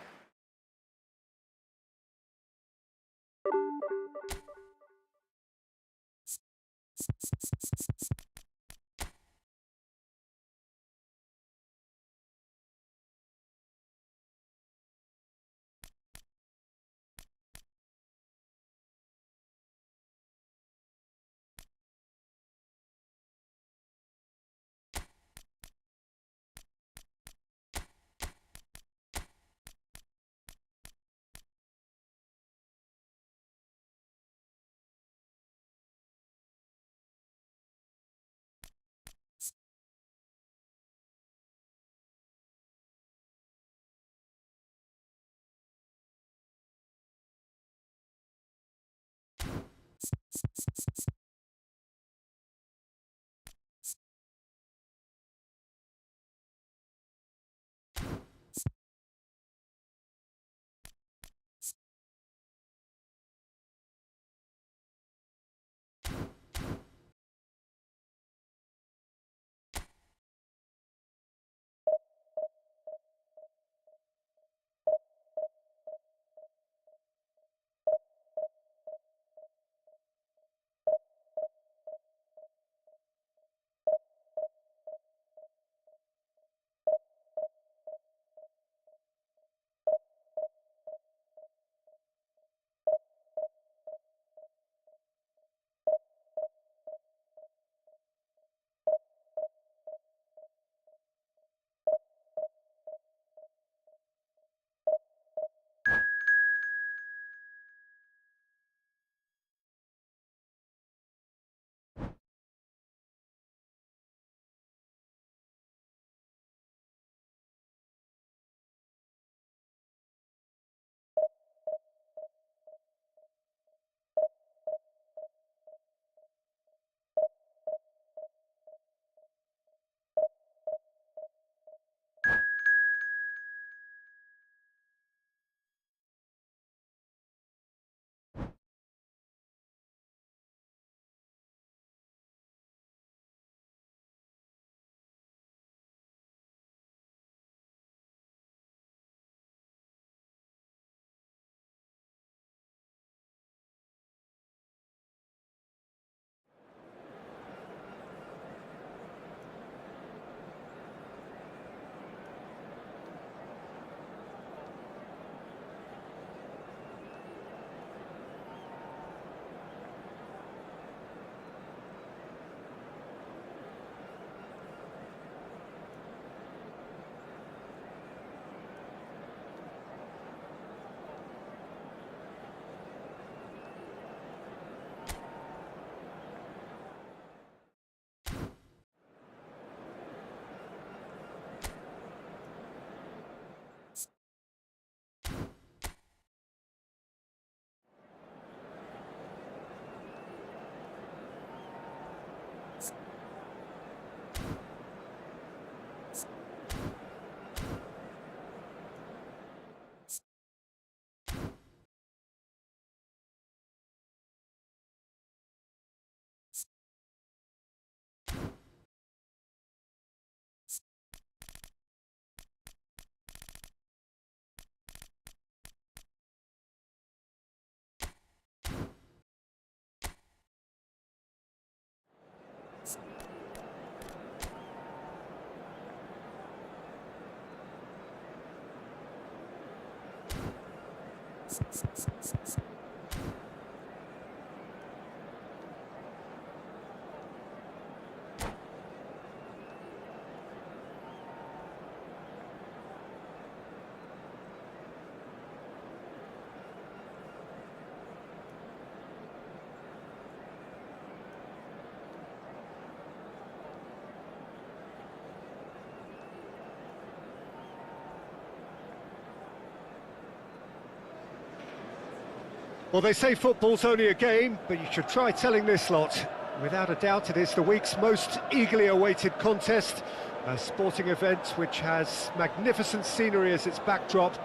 Well, they say football's only a game, but you should try telling this lot. Without a doubt, it is the week's most eagerly awaited contest, a sporting event which has magnificent scenery as its backdrop.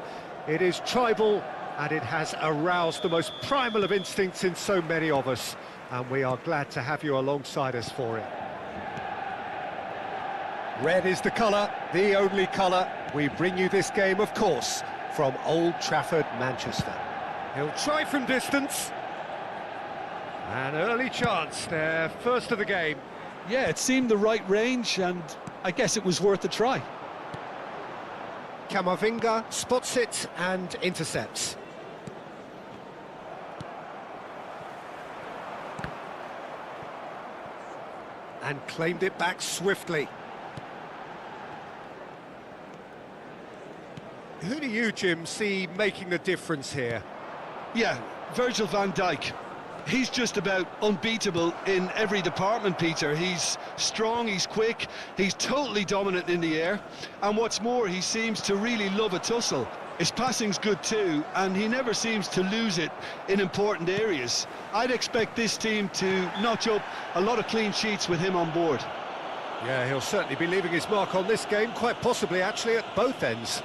It is tribal, and it has aroused the most primal of instincts in so many of us, and we are glad to have you alongside us for it. Red is the colour, the only colour. We bring you this game, of course, from Old Trafford, Manchester. He'll try from distance. An early chance, their first of the game. Yeah, it seemed the right range, and I guess it was worth a try. Camavinga spots it and intercepts. And claimed it back swiftly. Who do you, Jim, see making the difference here? Yeah, Virgil van Dijk. He's just about unbeatable in every department, Peter. He's strong, he's quick, he's totally dominant in the air, and what's more, he seems to really love a tussle. His passing's good too, and he never seems to lose it in important areas. I'd expect this team to notch up a lot of clean sheets with him on board. Yeah, he'll certainly be leaving his mark on this game, quite possibly actually at both ends.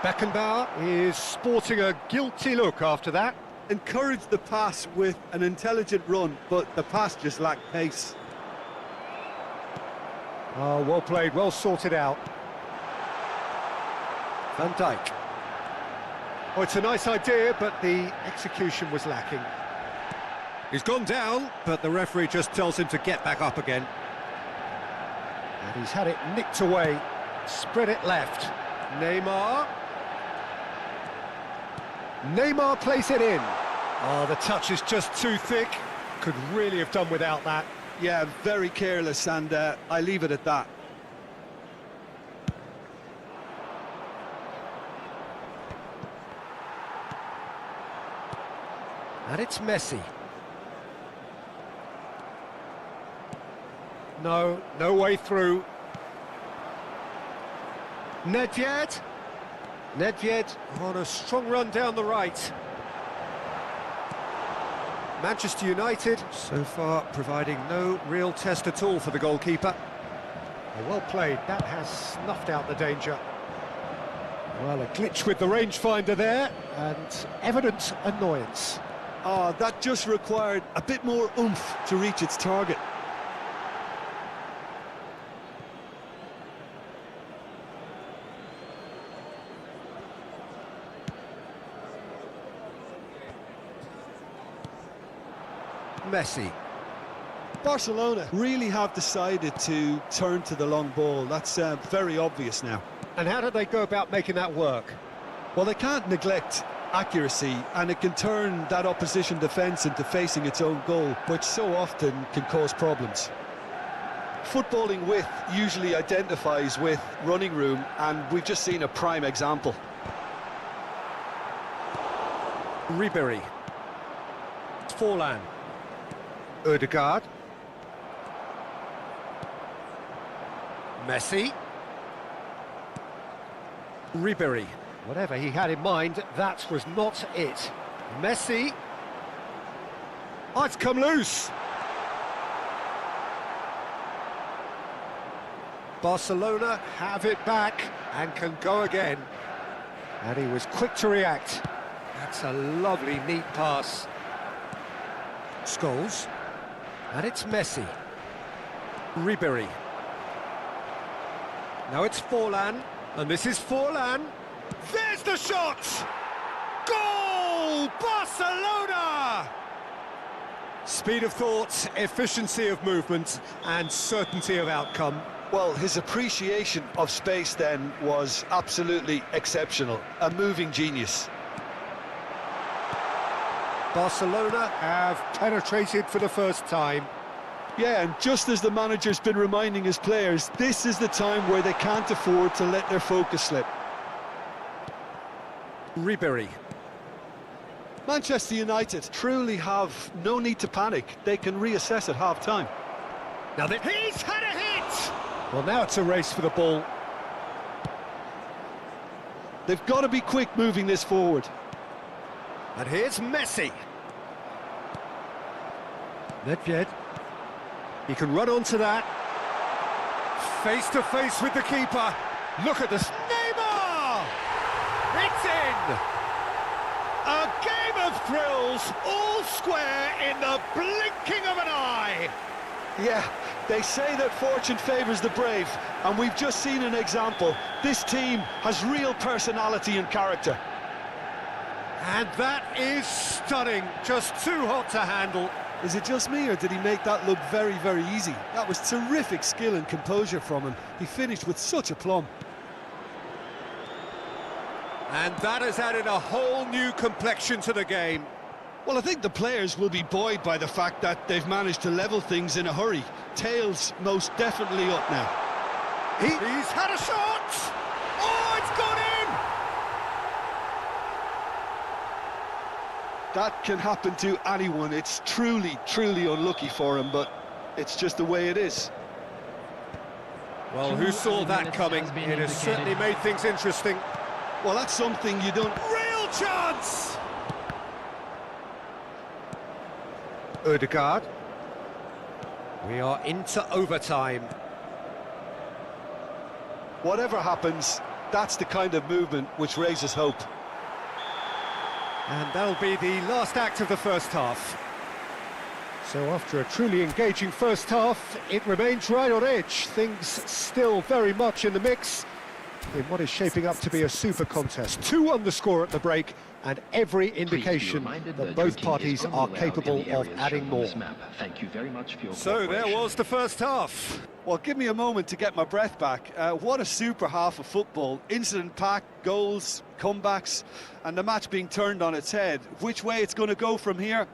Beckenbauer is sporting a guilty look after that. Encouraged the pass with an intelligent run, but the pass just lacked pace. Oh, well played, well sorted out. Van Dijk. Oh, it's a nice idea, but the execution was lacking. He's gone down, but the referee just tells him to get back up again. And he's had it nicked away. Spread it left. Neymar. Neymar plays it in. Oh, the touch is just too thick. Could really have done without that. Yeah, very careless, and I leave it at that. And it's Messi. No way through. Nedved. Nedved on a strong run down the right. Manchester United, so far, providing no real test at all for the goalkeeper. Well played, that has snuffed out the danger. Well, a glitch with the rangefinder there, and evident annoyance. Oh, that just required a bit more oomph to reach its target. Messi. Barcelona really have decided to turn to the long ball. That's very obvious now. And how did they go about making that work? Well, they can't neglect accuracy, and it can turn that opposition defence into facing its own goal, which so often can cause problems. Footballing width usually identifies with running room, and we've just seen a prime example. Ribéry. Forlan. Ødegaard. Messi. Ribéry. Whatever he had in mind, that was not it. Messi. Oh, it's come loose. Barcelona have it back and can go again. And he was quick to react. That's a lovely, neat pass. Scholes. And it's Messi. Ribéry. Now it's Forlan. And this is Forlan. There's the shot! Goal! Barcelona! Speed of thought, efficiency of movement, and certainty of outcome. Well, his appreciation of space then was absolutely exceptional. A moving genius. Barcelona have penetrated for the first time. Yeah, and just as the manager's been reminding his players, this is the time where they can't afford to let their focus slip. Ribéry. Manchester United truly have no need to panic. They can reassess at half-time. Now he's had a hit! Well, now it's a race for the ball. They've got to be quick moving this forward. And here's Messi. Nedved. He can run onto that. Face to face with the keeper. Look at this. Neymar! It's in! A game of thrills, all square in the blinking of an eye. Yeah, they say that fortune favours the brave, and we've just seen an example. This team has real personality and character. And that is stunning, just too hot to handle. Is it just me, or did he make that look very, very easy? That was terrific skill and composure from him. He finished with such aplomb. And that has added a whole new complexion to the game. Well, I think the players will be buoyed by the fact that they've managed to level things in a hurry. Tails most definitely up now. He's had a shot! Oh, it's gone in! That can happen to anyone. It's truly, truly unlucky for him, but it's just the way it is. Well, who saw that coming? It has certainly made things interesting. Well, that's something you don't... Real chance! Ødegaard. We are into overtime. Whatever happens, that's the kind of movement which raises hope. And that'll be the last act of the first half. So after a truly engaging first half, it remains right on edge. Things still very much in the mix in what is shaping up to be a super contest. 2 on the score at the break, and every indication that both parties are capable of adding more. Thank you very much for your So there was the first half. Well, give me a moment to get my breath back. What a super half of football. Incident-packed, goals, comebacks, and the match being turned on its head. Which way it's going to go from here,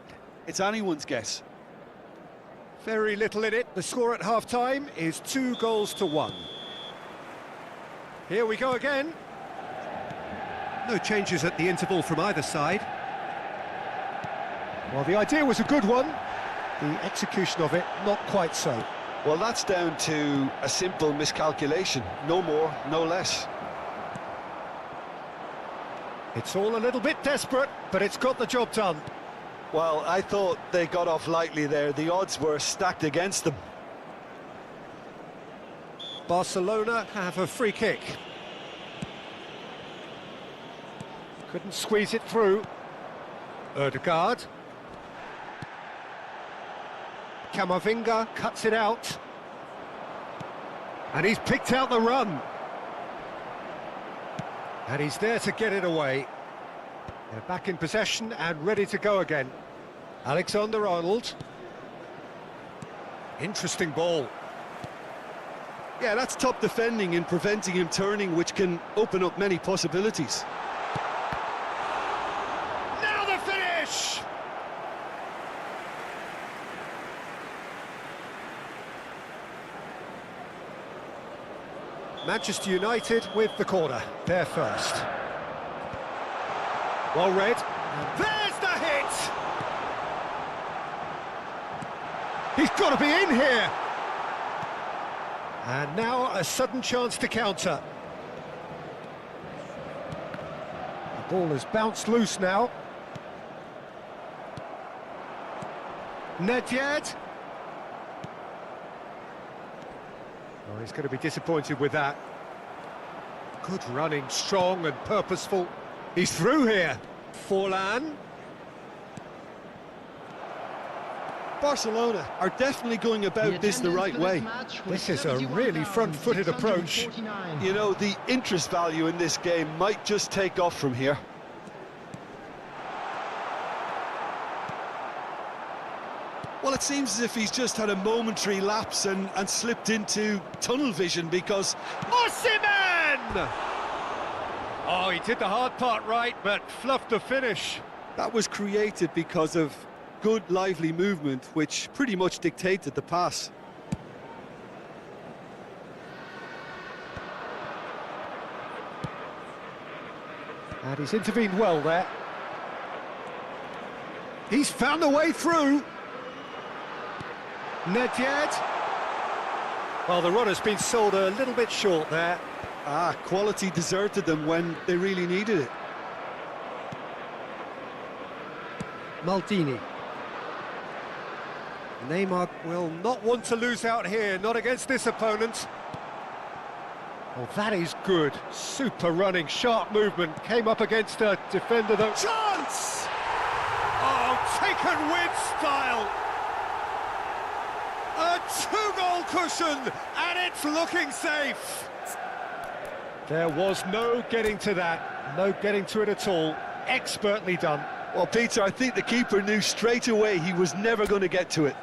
it's anyone's guess. Very little in it. The score at half-time is 2-1. Here we go again. No changes at the interval from either side. Well, the idea was a good one. The execution of it, not quite so. Well, that's down to a simple miscalculation. No more, no less. It's all a little bit desperate, but it's got the job done. Well, I thought they got off lightly there. The odds were stacked against them. Barcelona have a free kick. Couldn't squeeze it through. Ødegaard. Camavinga cuts it out. And he's picked out the run. And he's there to get it away. They're back in possession and ready to go again. Alexander-Arnold. Interesting ball. Yeah, that's top defending and preventing him turning, which can open up many possibilities. Now the finish! Manchester United with the corner. They're first. Well read. There's the hit! He's got to be in here! And now a sudden chance to counter. The ball has bounced loose now. Nedved. Oh, he's going to be disappointed with that. Good running, strong and purposeful. He's through here. Forlan. Barcelona are definitely going about this the right way. This is a really front-footed approach. You know, the interest value in this game might just take off from here. Well, it seems as if he's just had a momentary lapse and slipped into tunnel vision because... Osimhen! Oh, he did the hard part right, but fluffed the finish. That was created because of good, lively movement, which pretty much dictated the pass. And he's intervened well there. He's found a way through. Nedved. Well, the run has been sold a little bit short there. Quality deserted them when they really needed it. Maldini. Neymar will not want to lose out here, not against this opponent. Oh, that is good. Super running, sharp movement. Came up against a defender that... Chance! Oh, taken with style. A two-goal cushion, and it's looking safe. There was no getting to that. No getting to it at all. Expertly done. Well, Peter, I think the keeper knew straight away he was never going to get to it.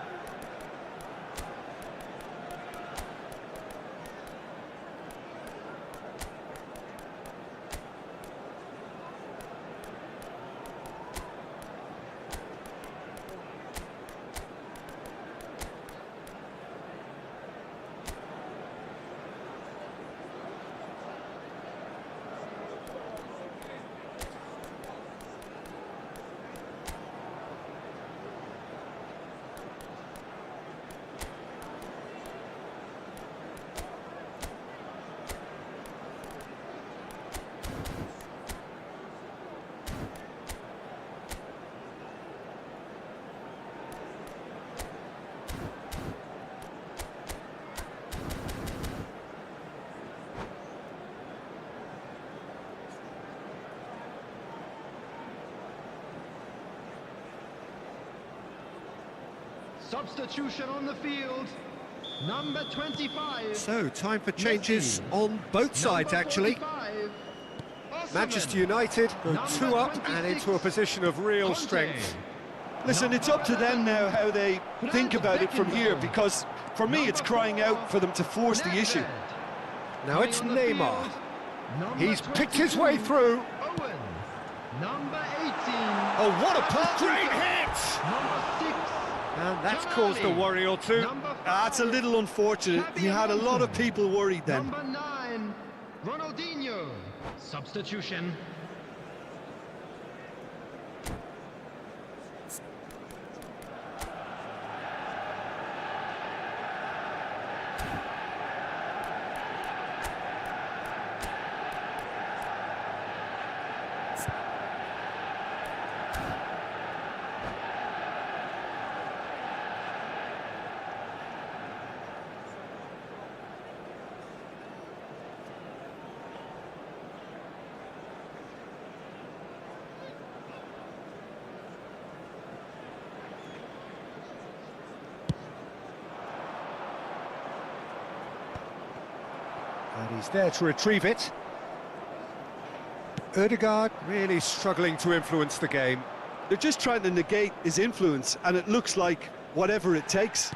Substitution on the field. Number 25. So, time for changes on both sides, actually. Manchester United go 2 up and into a position of real strength. Listen, it's up to them now how they think about it from here, because for me it's crying out for them to force the issue. Now it's Neymar. He's picked his way through. Number 18. Oh, what a pass! Great hit! Number 6. And that's caused a worry or two. It's a little unfortunate. He had a lot of people worried then. Number 9. Ronaldinho. Substitution. And he's there to retrieve it. Ødegaard really struggling to influence the game. They're just trying to negate his influence, and it looks like whatever it takes.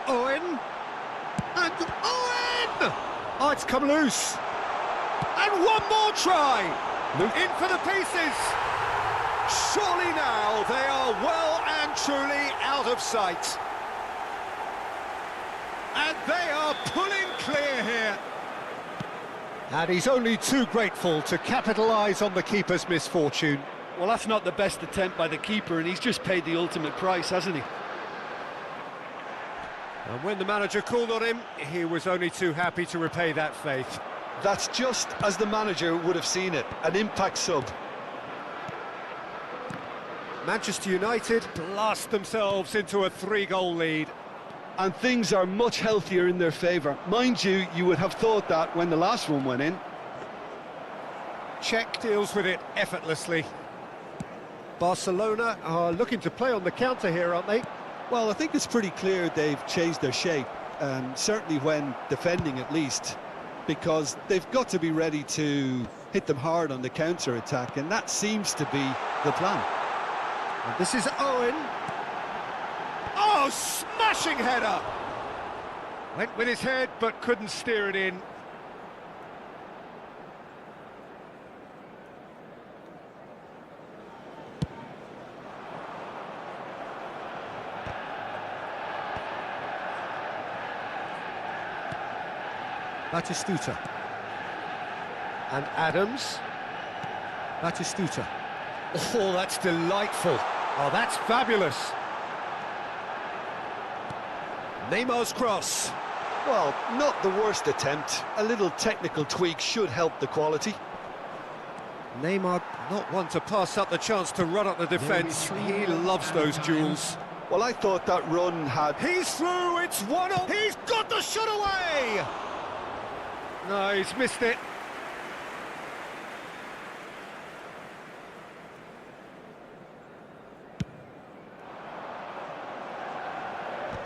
Owen! And Owen! Oh, it's come loose. And one more try! In for the pieces! Surely now they are well and truly out of sight. And they are pulling clear here. And he's only too grateful to capitalise on the keeper's misfortune. Well, that's not the best attempt by the keeper, and he's just paid the ultimate price, hasn't he? And when the manager called on him, he was only too happy to repay that faith. That's just as the manager would have seen it, an impact sub. Manchester United blast themselves into a 3-goal lead. And things are much healthier in their favour. Mind you, you would have thought that when the last one went in. Cech deals with it effortlessly. Barcelona are looking to play on the counter here, aren't they? Well, I think it's pretty clear they've changed their shape, and certainly when defending at least, because they've got to be ready to hit them hard on the counter-attack, and that seems to be the plan. And this is Owen. Oh, smashing header! Went with his head, but couldn't steer it in. Batistuta. And Adams. Batistuta. Oh, that's delightful. Oh, that's fabulous. Neymar's cross. Well, not the worst attempt. A little technical tweak should help the quality. Neymar, not one to pass up the chance to run up the defence. He loves those duels. Well, I thought that run had... He's through, it's 1-0. He's got the shot away! No, he's missed it.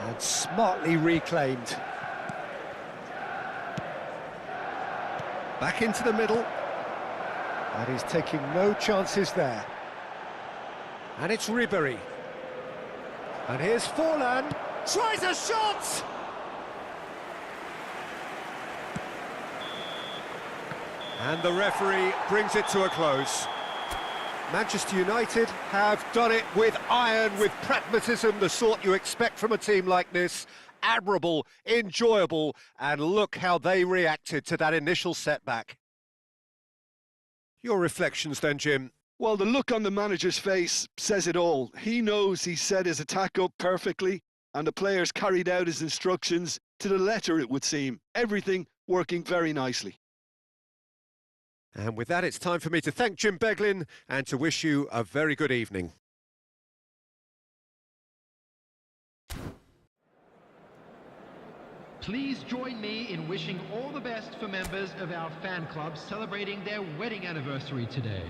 And smartly reclaimed. Back into the middle. And he's taking no chances there. And it's Ribéry. And here's Forlan. Tries a shot! And the referee brings it to a close. Manchester United have done it with iron, with pragmatism, the sort you expect from a team like this. Admirable, enjoyable, and look how they reacted to that initial setback. Your reflections then, Jim? Well, the look on the manager's face says it all. He knows he set his attack up perfectly, and the players carried out his instructions to the letter, it would seem. Everything working very nicely. And with that, it's time for me to thank Jim Beglin and to wish you a very good evening. Please join me in wishing all the best for members of our fan club celebrating their wedding anniversary today.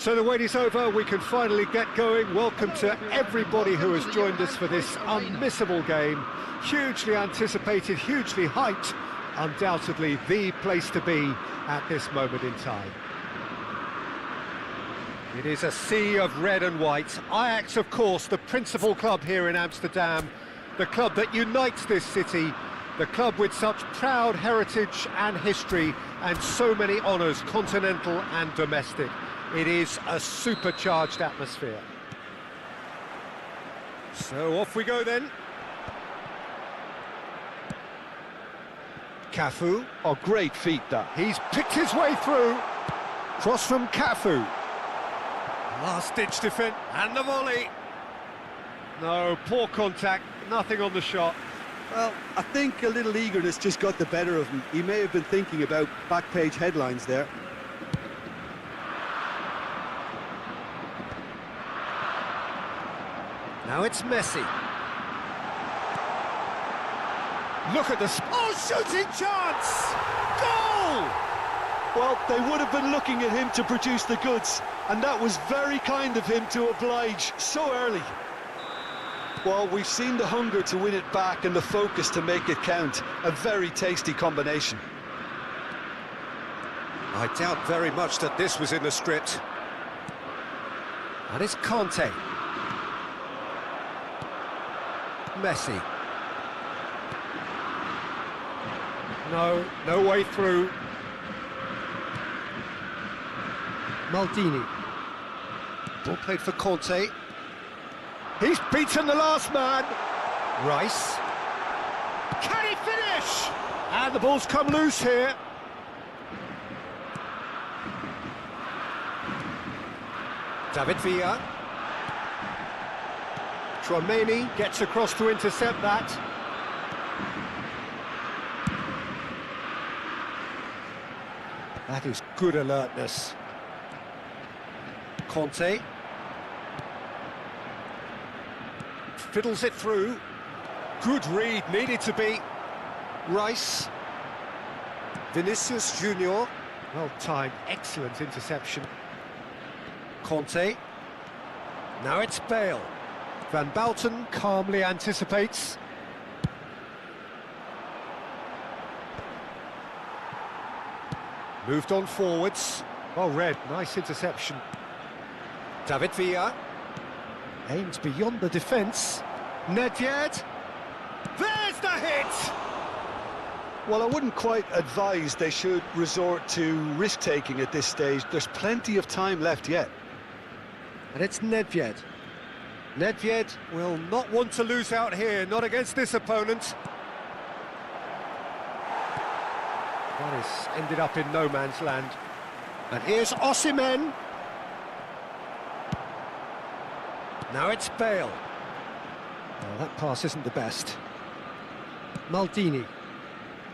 So the wait is over, we can finally get going. Welcome to everybody who has joined us for this unmissable game. Hugely anticipated, hugely hyped, undoubtedly the place to be at this moment in time. It is a sea of red and white. Ajax, of course, the principal club here in Amsterdam, the club that unites this city, the club with such proud heritage and history and so many honours, continental and domestic. It is a supercharged atmosphere. So off we go then. Cafu. Oh, great feat that. He's picked his way through. Cross from Cafu. Last-ditch defence and the volley. No, poor contact, nothing on the shot. Well, I think a little eagerness just got the better of him. He may have been thinking about back-page headlines there. Now it's Messi. Look at the... shooting chance! Goal! Well, they would have been looking at him to produce the goods, and that was very kind of him to oblige so early. Well, we've seen the hunger to win it back and the focus to make it count. A very tasty combination. I doubt very much that this was in the script. And it's Conte. Messi. No way through. Maldini. Ball played for Conte. He's beaten the last man. Rice. Can he finish? And the ball's come loose here. David Villa. Tchouaméni gets across to intercept that. That is good alertness. Conte. Fiddles it through. Good read, needed to be. Rice. Vinicius Junior. Well timed, excellent interception. Conte. Now it's Bale. Van Bouten calmly anticipates. Moved on forwards. Well read, nice interception. David Villa. Aims beyond the defence. Nedved. There's the hit! Well, I wouldn't quite advise they should resort to risk-taking at this stage. There's plenty of time left yet. And it's Nedved. Nedved will not want to lose out here, not against this opponent. That is ended up in no man's land. And here's Osimhen. Now it's Bale. Well, that pass isn't the best. Maldini.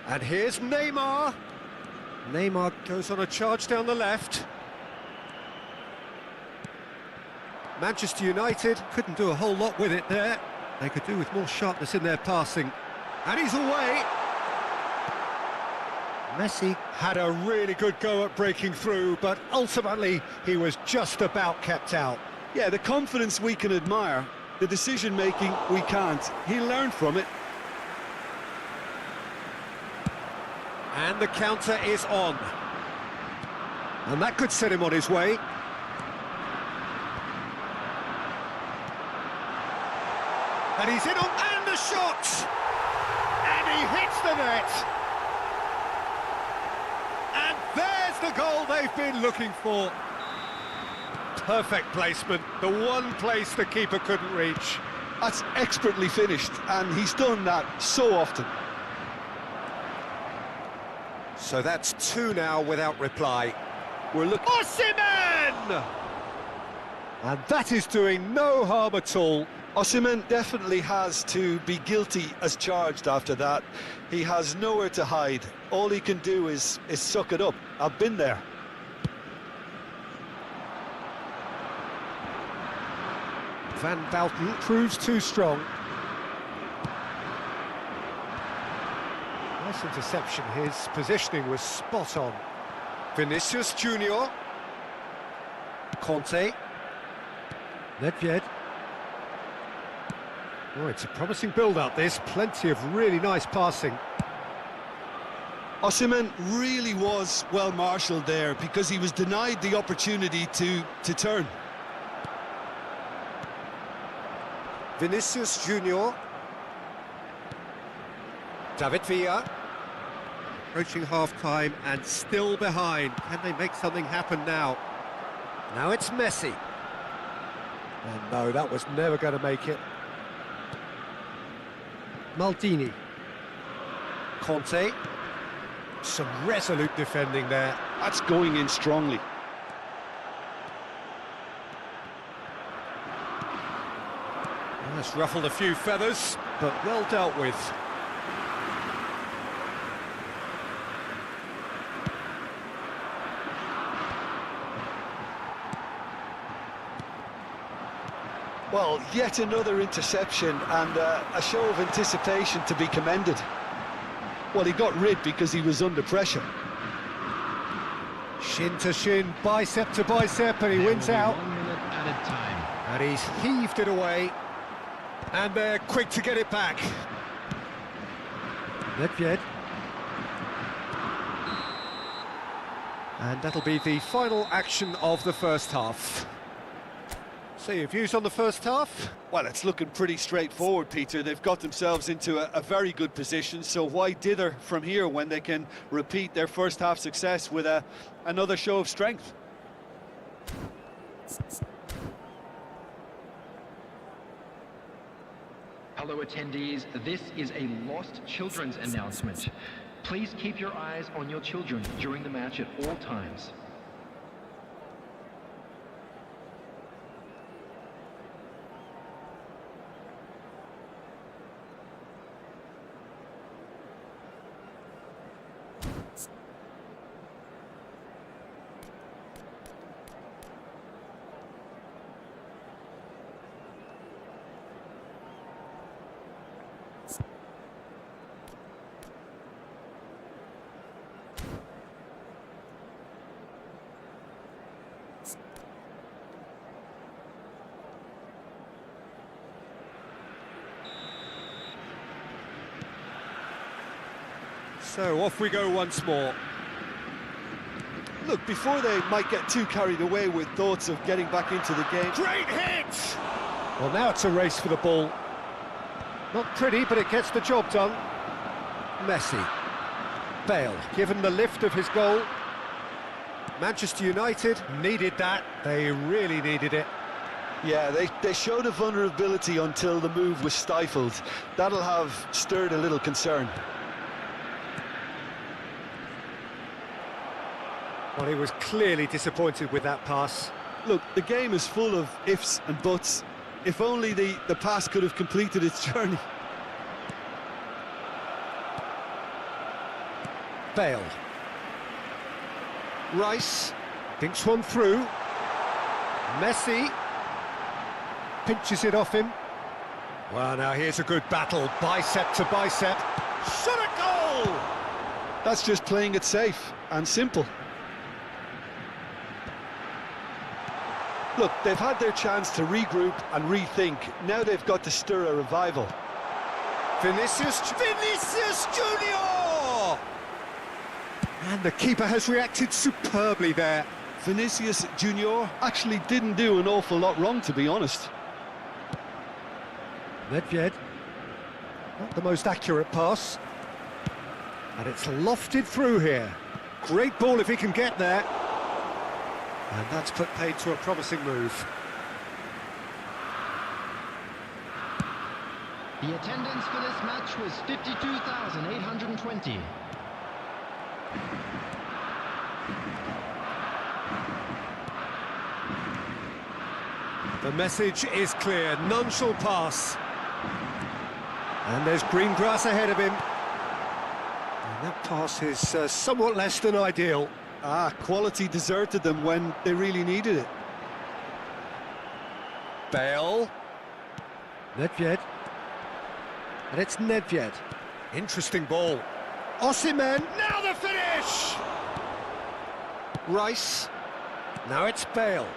And here's Neymar. Neymar goes on a charge down the left. Manchester United couldn't do a whole lot with it there. They could do with more sharpness in their passing. And he's away. Messi had a really good go at breaking through, but ultimately he was just about kept out. Yeah, the confidence we can admire, the decision-making we can't. He learned from it. And the counter is on. And that could set him on his way. And he's in on, and the shot! And he hits the net! And there's the goal they've been looking for. Perfect placement, the one place the keeper couldn't reach. That's expertly finished, and he's done that so often. So that's two now without reply. We're looking... Osimhen! And that is doing no harm at all. Osimhen definitely has to be guilty as charged after that. He has nowhere to hide. All he can do is suck it up. I've been there. Van Bouten proves too strong. Nice interception, his positioning was spot on. Vinicius Junior. Conte. Nedved. Oh, it's a promising build-up, this. Plenty of really nice passing. Osimhen really was well marshalled there because he was denied the opportunity to turn. Vinicius Junior. David Villa. Approaching half-time and still behind. Can they make something happen now? Now it's Messi. And no, that was never going to make it. Maldini. Conte. Some resolute defending there. That's going in strongly. That's ruffled a few feathers, but well dealt with. Well, yet another interception and a show of anticipation to be commended. Well, he got rid because he was under pressure. Shin to shin, bicep to bicep, and he wins out. 1 minute at a time. And he's heaved it away. And they're quick to get it back. Nedved. And that'll be the final action of the first half. So your views on the first half? Well, it's looking pretty straightforward, Peter. They've got themselves into a very good position, so why dither from here when they can repeat their first half success with another show of strength? Hello attendees, this is a Lost Children's announcement. Please keep your eyes on your children during the match at all times. So off we go once more. Look, before they might get too carried away with thoughts of getting back into the game. Great hit! Well, now it's a race for the ball. Not pretty, but it gets the job done. Messi. Bale, given the lift of his goal. Manchester United needed that. They really needed it. Yeah, they showed a vulnerability until the move was stifled. That'll have stirred a little concern. Well, he was clearly disappointed with that pass. Look, the game is full of ifs and buts. If only the pass could have completed its journey. Bale. Rice thinks one through. Messi pinches it off him. Well, now here's a good battle, bicep to bicep. Shot a goal! That's just playing it safe and simple. Look, they've had their chance to regroup and rethink. Now they've got to stir a revival. Vinicius Junior! And the keeper has reacted superbly there. Vinicius Junior actually didn't do an awful lot wrong, to be honest. Nedved. Not the most accurate pass. And it's lofted through here. Great ball if he can get there. And that's put paid to a promising move. The attendance for this match was 52,820. The message is clear, none shall pass. And there's green grass ahead of him. And that pass is somewhat less than ideal. Quality deserted them when they really needed it. Bale. Nedved. And it's Nedved. Interesting ball. Osimhen, now the finish! Rice. Now it's Bale.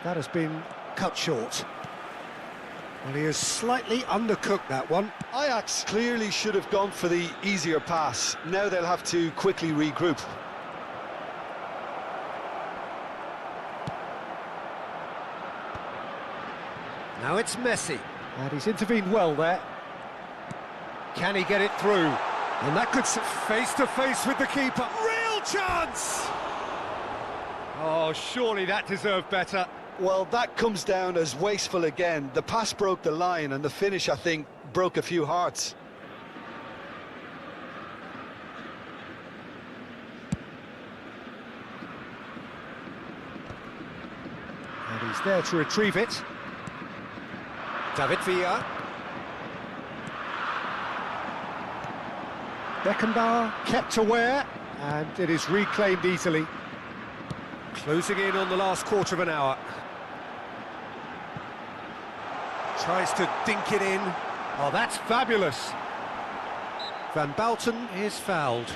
that has been cut short. Well, he has slightly undercooked that one. Ajax clearly should have gone for the easier pass. Now they'll have to quickly regroup. Now it's Messi, and he's intervened well there. Can he get it through? And that could face to face with the keeper. Real chance! Oh, surely that deserved better. Well, that comes down as wasteful again. The pass broke the line, and the finish, I think, broke a few hearts. And he's there to retrieve it. David Villa. Beckenbauer kept aware, and it is reclaimed easily. Closing in on the last quarter of an hour. Tries to dink it in. Oh, that's fabulous. Van Bouten is fouled.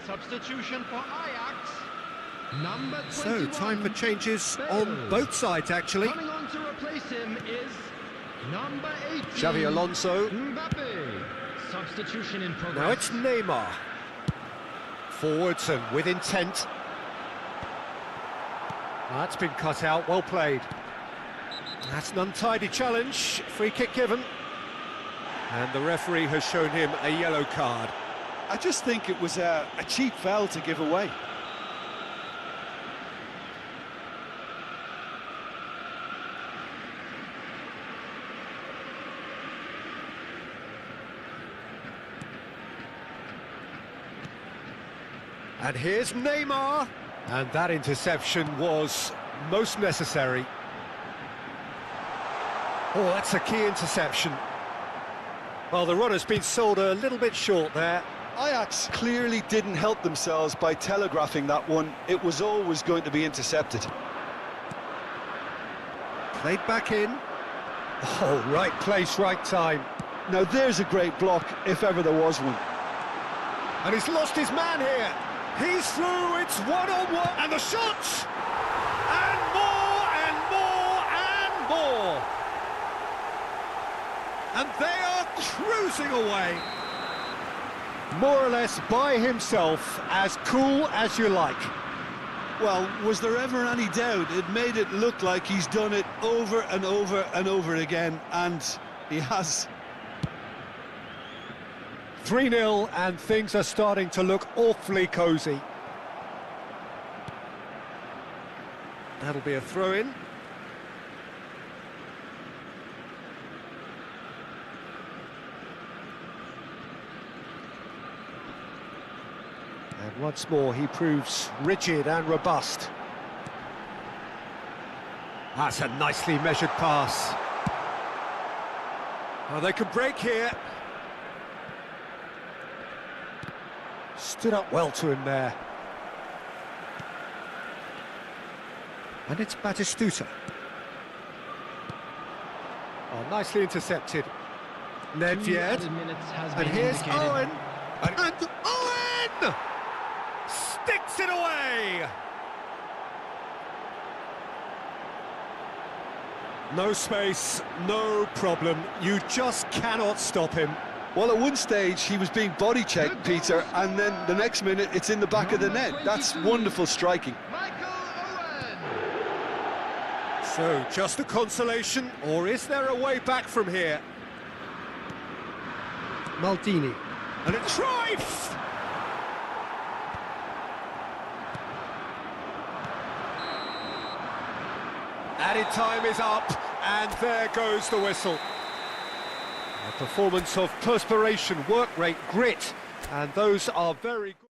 Substitution for Ajax. Number 21. So, time for changes on both sides, actually. Coming on to replace him is number 18. Xavi Alonso. Mbappe. Substitution in progress. Now it's Neymar. Forwards and with intent. That's been cut out, well played. That's an untidy challenge, free kick given. And the referee has shown him a yellow card. I just think it was a cheap foul to give away. And here's Neymar. And that interception was most necessary. Oh, that's a key interception. Well, the runner's been sold a little bit short there. Ajax clearly didn't help themselves by telegraphing that one. It was always going to be intercepted. Played back in. Oh, right place, right time. Now there's a great block, if ever there was one. And he's lost his man here. He's through, it's one-on-one, and the shots! And more, and more, and more! And they are cruising away. More or less by himself, as cool as you like. Well, was there ever any doubt? It made it look like he's done it over and over and over again, and he has. 3-0, and things are starting to look awfully cosy. That'll be a throw-in. And once more he proves rigid and robust. That's a nicely measured pass. Oh, they can break here. Stood up well to him there. And it's Batistuta. Nicely intercepted. Nedved. 2 added minutes has And been here's indicated. Owen. And Owen! Sticks it away! No space, no problem. You just cannot stop him. Well, at one stage he was being body checked, Peter, and then the next minute it's in the back of the net. That's wonderful striking. Michael Owen! So, just a consolation, or is there a way back from here? Maldini. And a Cruyff! Added time is up, and there goes the whistle. A performance of perspiration, work rate, grit, and those are very good.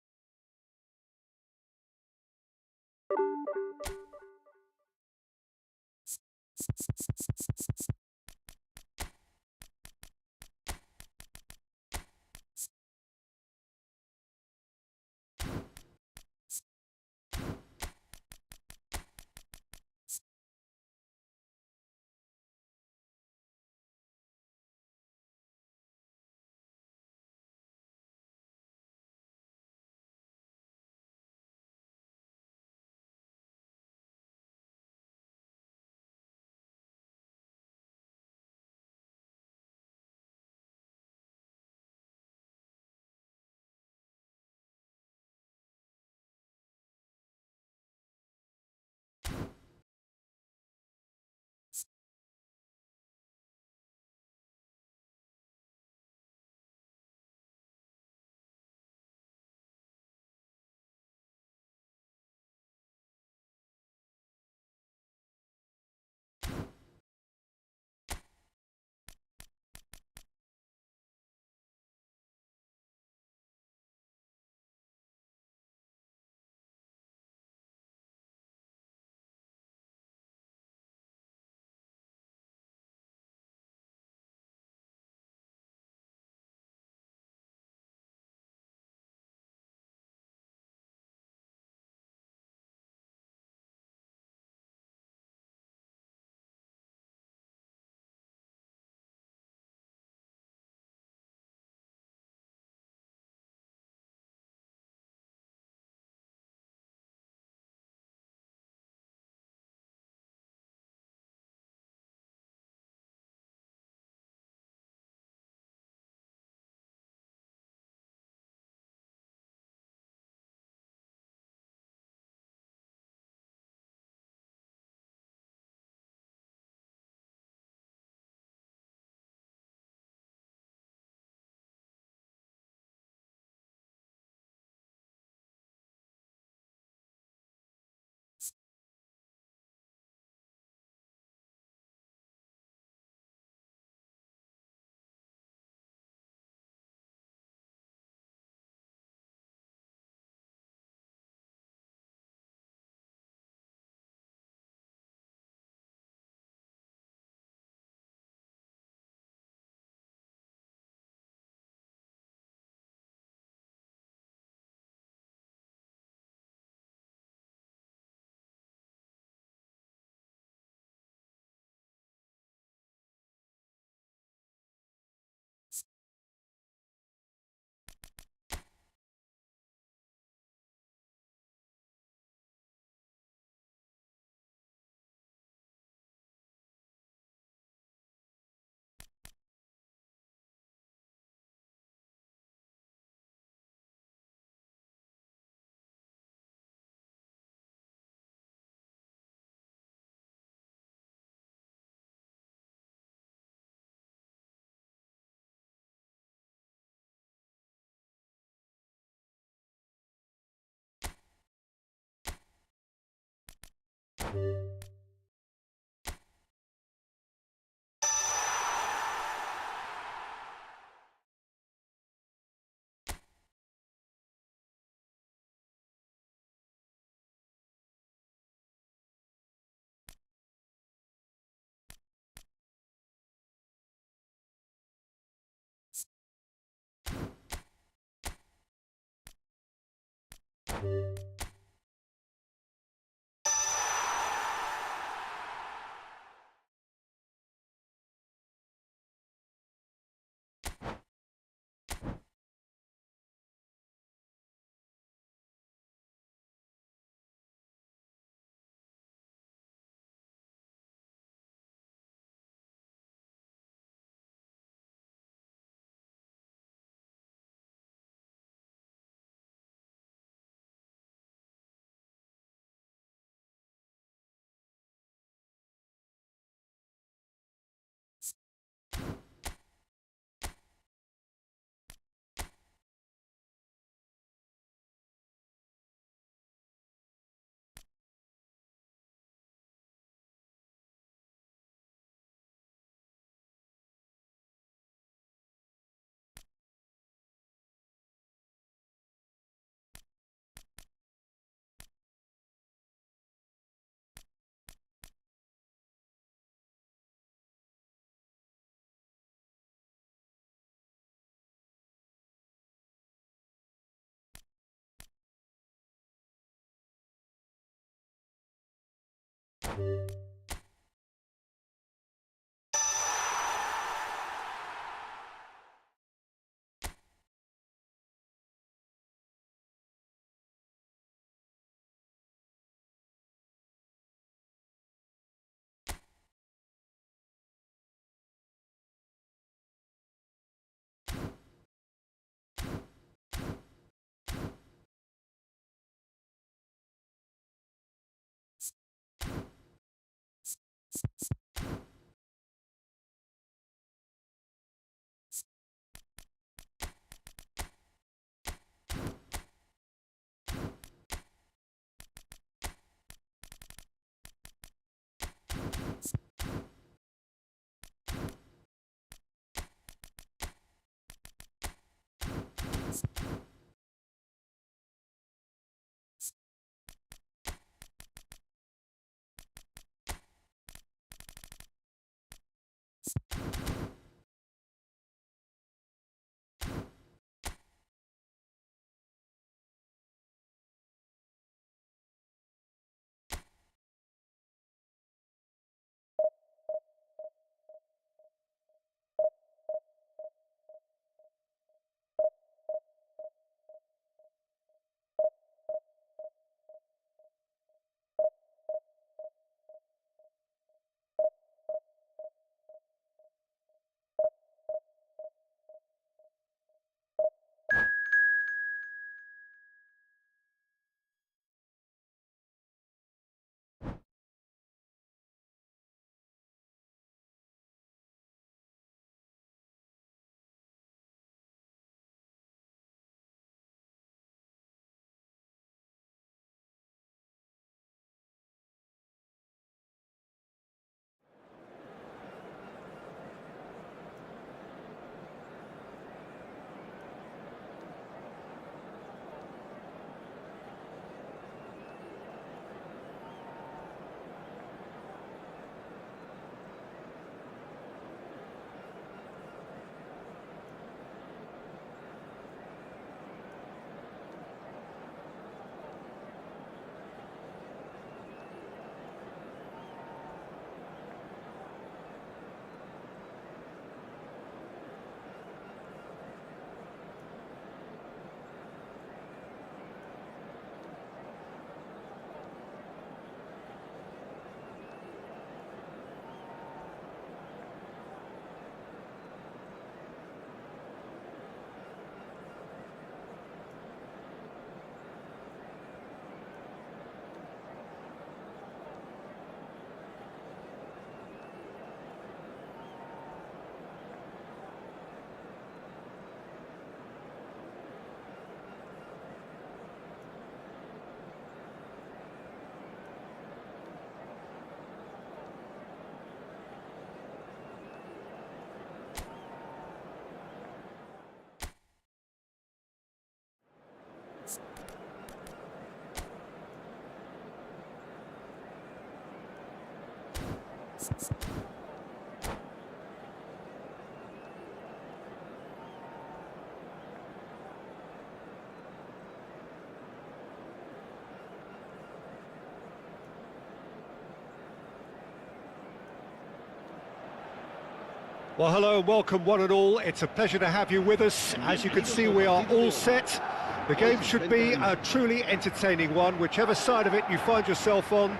Well, hello and welcome one and all. It's a pleasure to have you with us. As you can see, we are all set. The game should be a truly entertaining one, whichever side of it you find yourself on.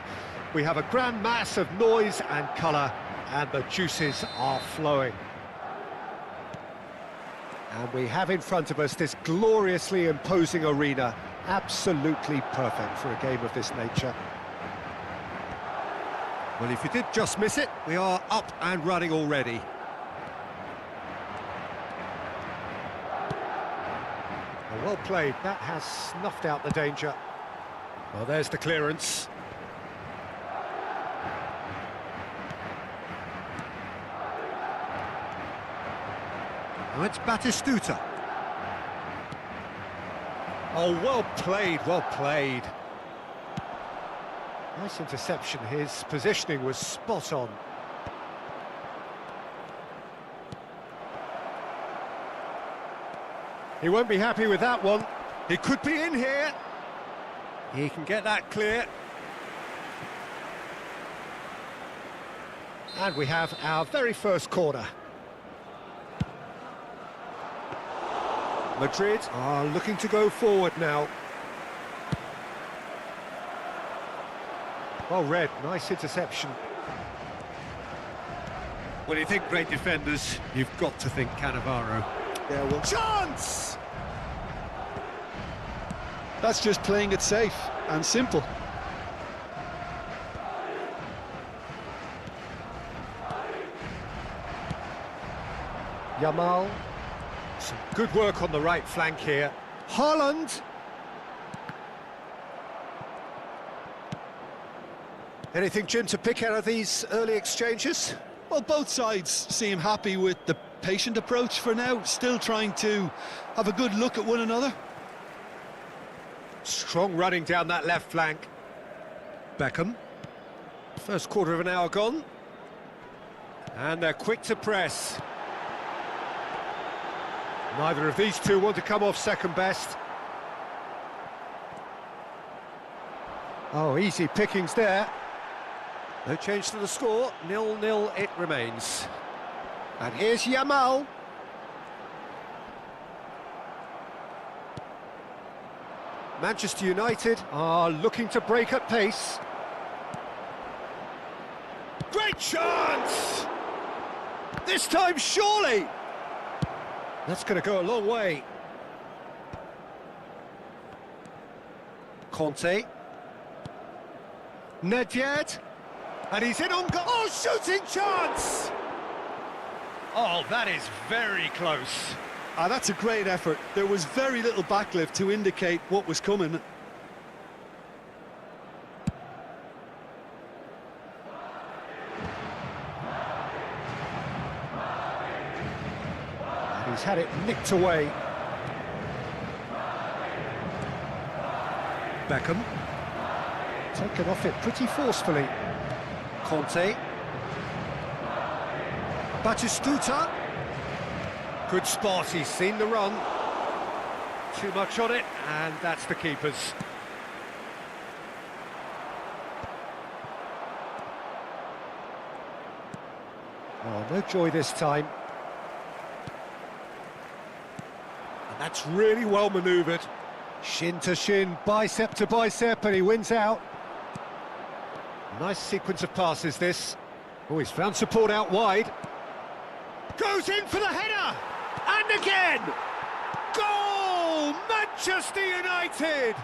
We have a grand mass of noise and colour, and the juices are flowing. And we have in front of us this gloriously imposing arena, absolutely perfect for a game of this nature. Well, if you did just miss it, we are up and running already. Well played, that has snuffed out the danger. Well, there's the clearance. Now it's Batistuta. Oh, well played, well played. Nice interception, his positioning was spot on. He won't be happy with that one. He could be in here. He can get that clear. And we have our very first corner. Madrid are looking to go forward now. Well read, nice interception. When you think great defenders, you've got to think Cannavaro. Yeah, well, Chance! That's just playing it safe and simple. Yamal. Some good work on the right flank here. Haaland. Anything, Jim, to pick out of these early exchanges? Well, both sides seem happy with the patient approach for now, still trying to have a good look at one another. Strong running down that left flank. Beckham. First quarter of an hour gone. And they're quick to press. Neither of these two want to come off second best. Oh, easy pickings there. No change to the score, 0-0 it remains. And here's Yamal. Manchester United are looking to break at pace. Great chance! This time, surely! That's going to go a long way. Conte. Nedved. And he's in on goal. Oh, shooting chance! Oh, that is very close. Ah, that's a great effort. There was very little backlift to indicate what was coming. He's had it nicked away. Beckham. Taken off it pretty forcefully. Conte. Batistuta. Good spot, he's seen the run. Too much on it, and that's the keeper's. Oh, no joy this time. And that's really well manoeuvred. Shin to shin, bicep to bicep, and he wins out. Nice sequence of passes, this. Oh, he's found support out wide. Goes in for the header! And again! Goal! Manchester United!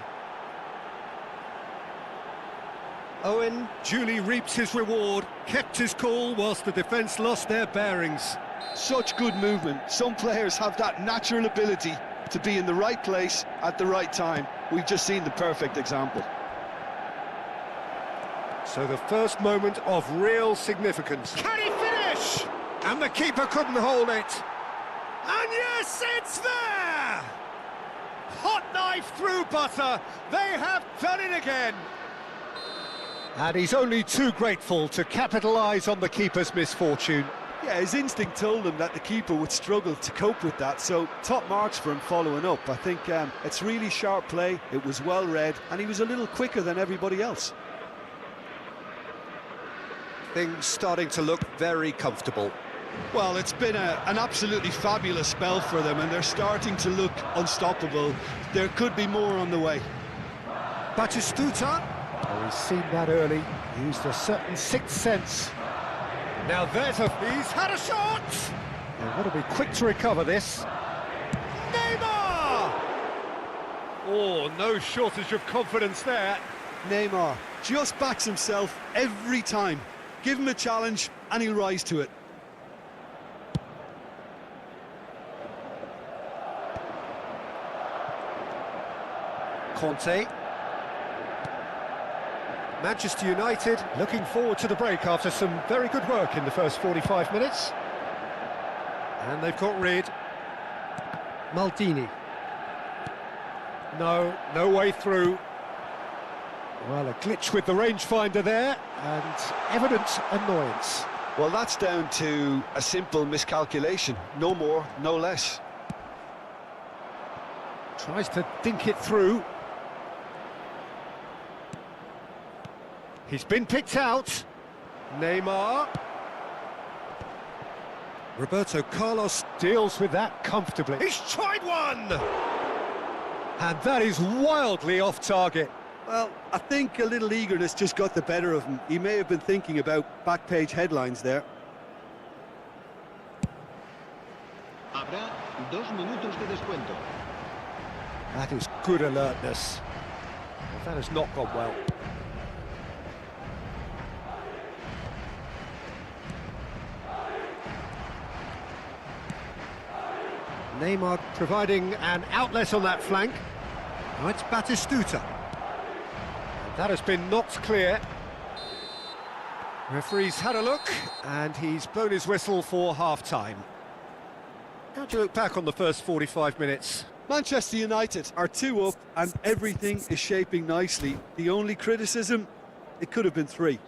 Owen duly reaps his reward, kept his cool whilst the defence lost their bearings. Such good movement. Some players have that natural ability to be in the right place at the right time. We've just seen the perfect example. So the first moment of real significance. Can he finish? And the keeper couldn't hold it. And yes, it's there! Hot knife through butter. They have done it again. And he's only too grateful to capitalise on the keeper's misfortune. Yeah, his instinct told him that the keeper would struggle to cope with that, so top marks for him following up. I think it's really sharp play, it was well read, and he was a little quicker than everybody else. Things starting to look very comfortable. Well, it's been an absolutely fabulous spell for them, and they're starting to look unstoppable. There could be more on the way. Batistuta. Oh, he's seen that early. Used a certain sixth sense. Now there's he's had a shot! They've got to be quick to recover this. Neymar! Oh, no shortage of confidence there. Neymar just backs himself every time. Give him a challenge and he'll rise to it. Conte. Manchester United looking forward to the break after some very good work in the first 45 minutes. And they've got rid. Maldini. No way through. Well, a glitch with the rangefinder there, and evident annoyance. Well, that's down to a simple miscalculation. No more, no less. Tries to dink it through. He's been picked out. Neymar. Roberto Carlos deals with that comfortably. He's tried one! And that is wildly off target. Well, I think a little eagerness just got the better of him. He may have been thinking about back-page headlines there. Habrá 2 minutos de descuento. That is good alertness. Well, that has not gone well. Neymar providing an outlet on that flank. Now it's Batistuta. And that has been knocked clear. Referee's had a look, and he's blown his whistle for half-time. How do you look back on the first 45 minutes? Manchester United are 2 up and everything is shaping nicely. The only criticism, it could have been 3.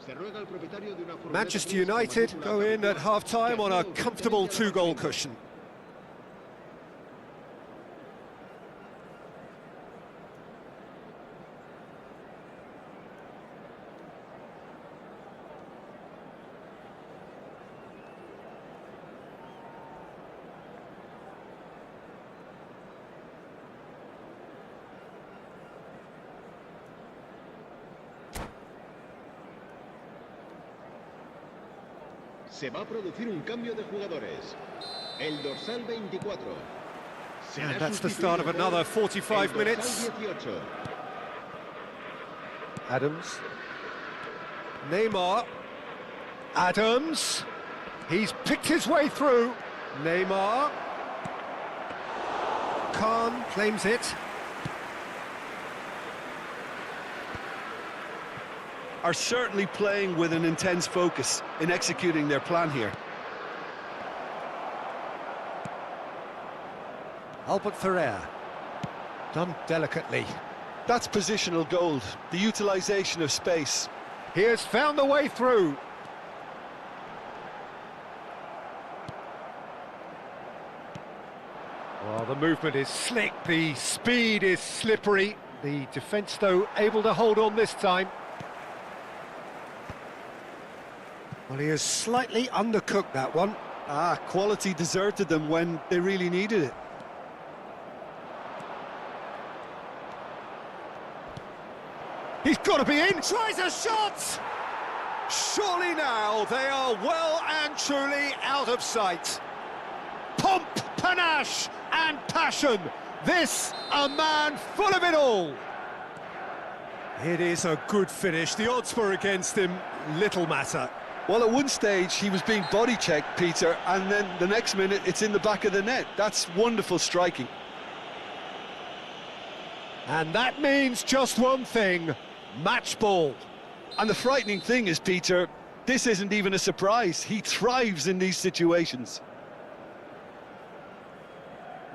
Manchester United go in at half-time on a comfortable 2-goal cushion. Se va a producir un cambio de jugadores. El dorsal 24. And that's the start of another 45 minutes. 18. Adams. Neymar. Adams. He's picked his way through. Neymar. Khan claims it. Are certainly playing with an intense focus in executing their plan here. Albert Ferrer. Done delicately. That's positional gold, the utilisation of space. He has found the way through. Well, the movement is slick, the speed is slippery. The defence, though, able to hold on this time. Well, he has slightly undercooked that one. Quality deserted them when they really needed it. He's got to be in, tries a shot! Surely now they are well and truly out of sight. Pomp, panache and passion. This, a man full of it all. It is a good finish. The odds were against him, little matter. Well, at one stage he was being body-checked, Peter, and then the next minute it's in the back of the net. That's wonderful striking. And that means just one thing, match ball. And the frightening thing is, Peter, this isn't even a surprise. He thrives in these situations.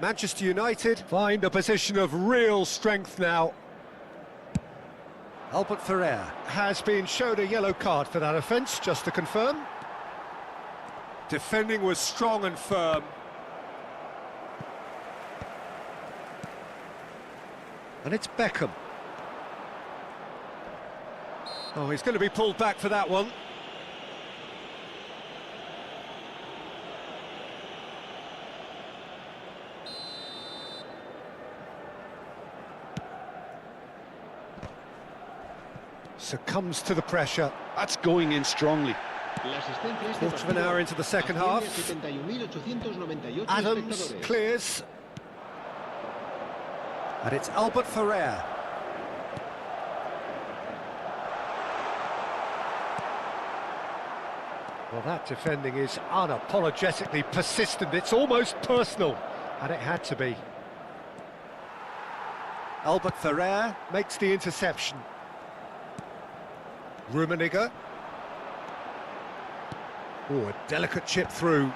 Manchester United find a position of real strength now. Albert Ferrer has been shown a yellow card for that offence, just to confirm. Defending was strong and firm. And it's Beckham. Oh, he's going to be pulled back for that one. Succumbs to the pressure. That's going in strongly. Quarter of an hour into the second half. Adams clears. And it's Albert Ferrer. Well, that defending is unapologetically persistent. It's almost personal. And it had to be. Albert Ferrer makes the interception. Rummenigge. Oh, a delicate chip through.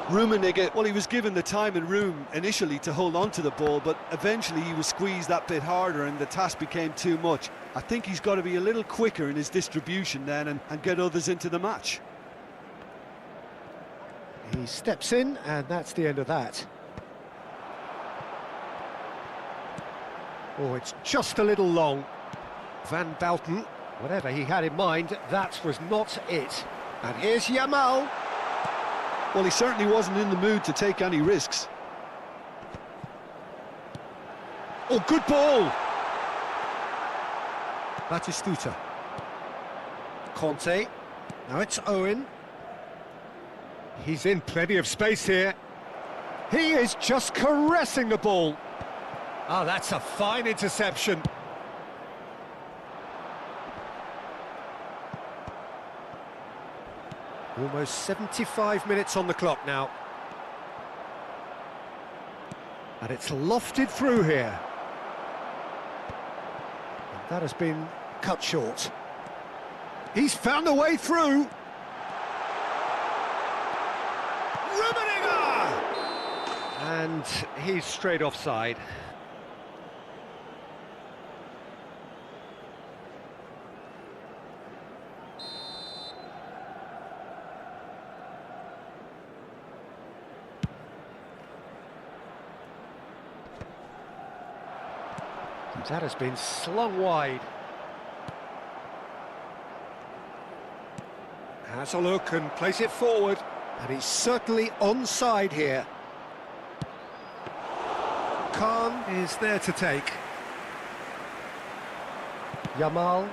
Rummenigge, well, he was given the time and room initially to hold on to the ball, but eventually he was squeezed that bit harder and the task became too much. I think he's got to be a little quicker in his distribution then and get others into the match. He steps in, and that's the end of that. Oh, it's just a little long. Van Bouten, whatever he had in mind, that was not it. And here's Yamal. Well, he certainly wasn't in the mood to take any risks. Oh, good ball! Batistuta. Conte. Now it's Owen. He's in plenty of space here. He is just caressing the ball. Oh, that's a fine interception. Almost 75 minutes on the clock now. And it's lofted through here. And that has been cut short. He's found a way through. Rummenigge! And he's straight offside. That has been slung wide. Has a look and plays it forward. And he's certainly onside here. Khan is there to take. Yamal.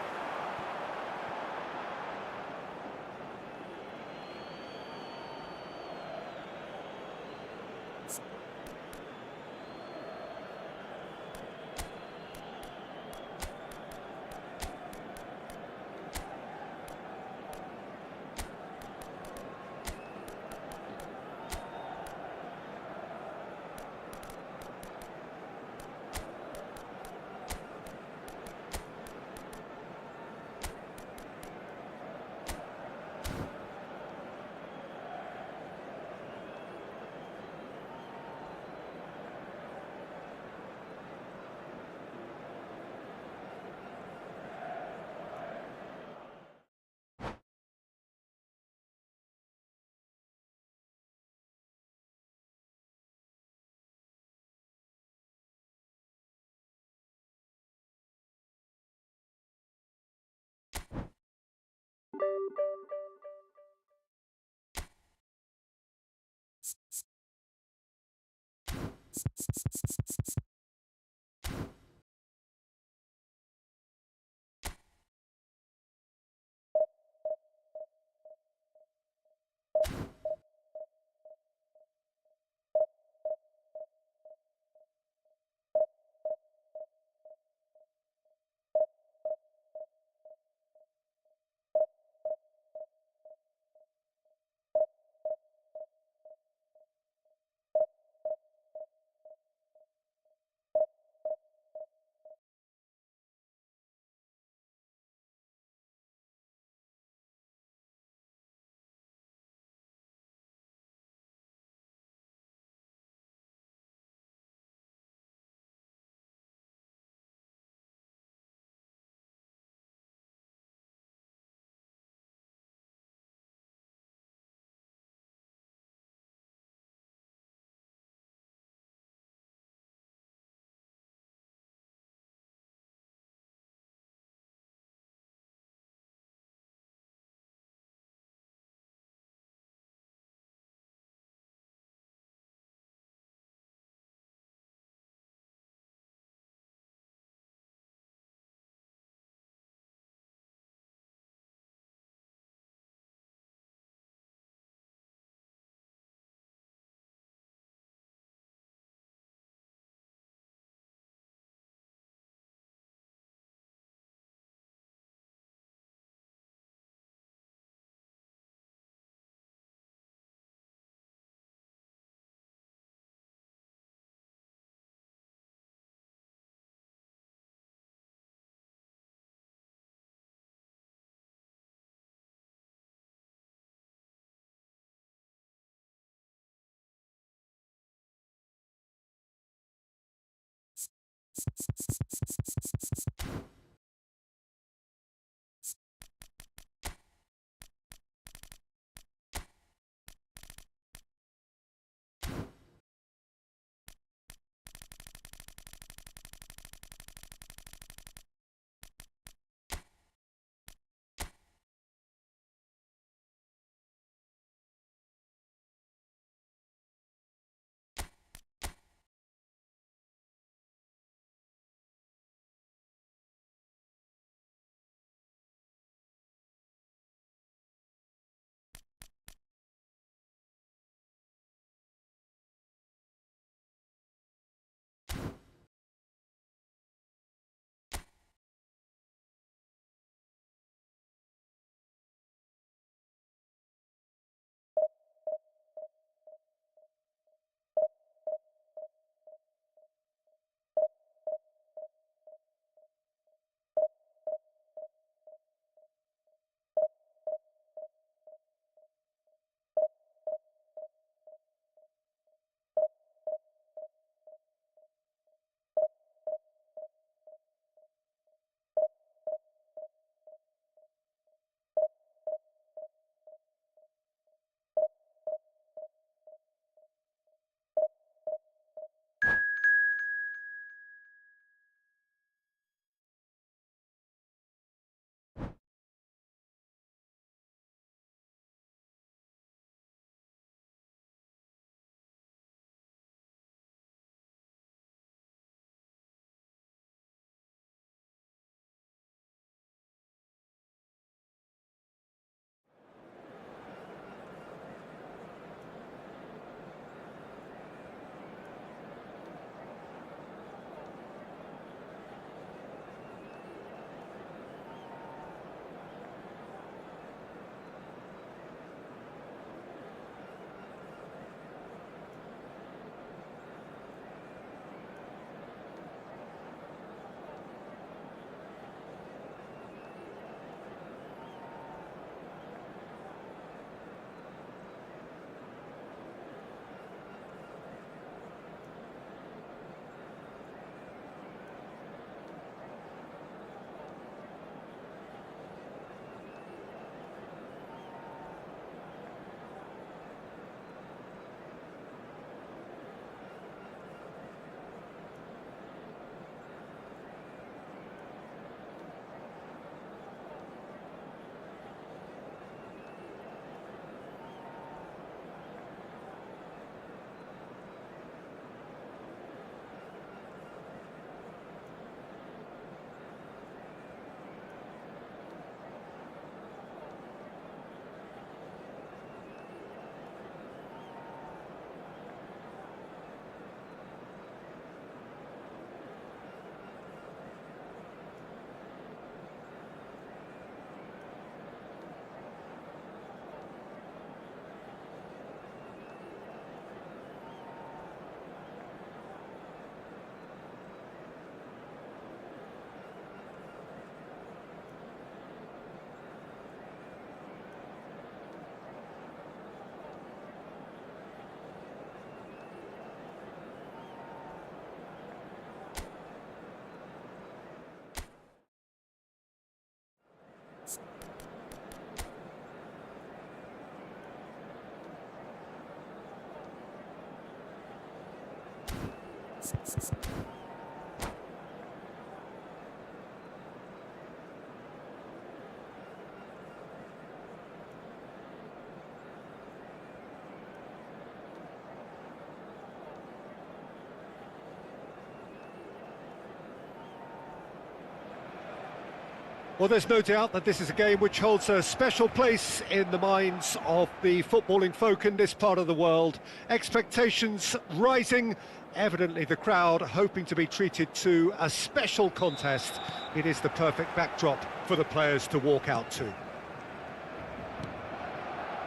Well, there's no doubt that this is a game which holds a special place in the minds of the footballing folk in this part of the world. Expectations rising, evidently the crowd hoping to be treated to a special contest. It is the perfect backdrop for the players to walk out to.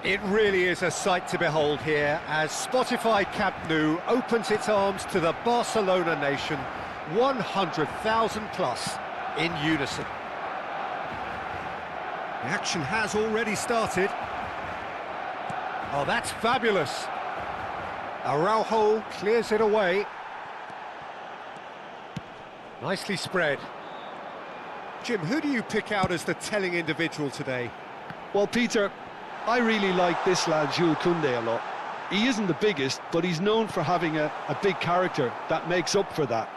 It really is a sight to behold here as Spotify Camp Nou opens its arms to the Barcelona nation, 100,000 plus in unison. The action has already started. Oh, that's fabulous. Araujo clears it away. Nicely spread. Jim, who do you pick out as the telling individual today? Well, Peter, I really like this lad, Jules Koundé, a lot. He isn't the biggest, but he's known for having a big character that makes up for that.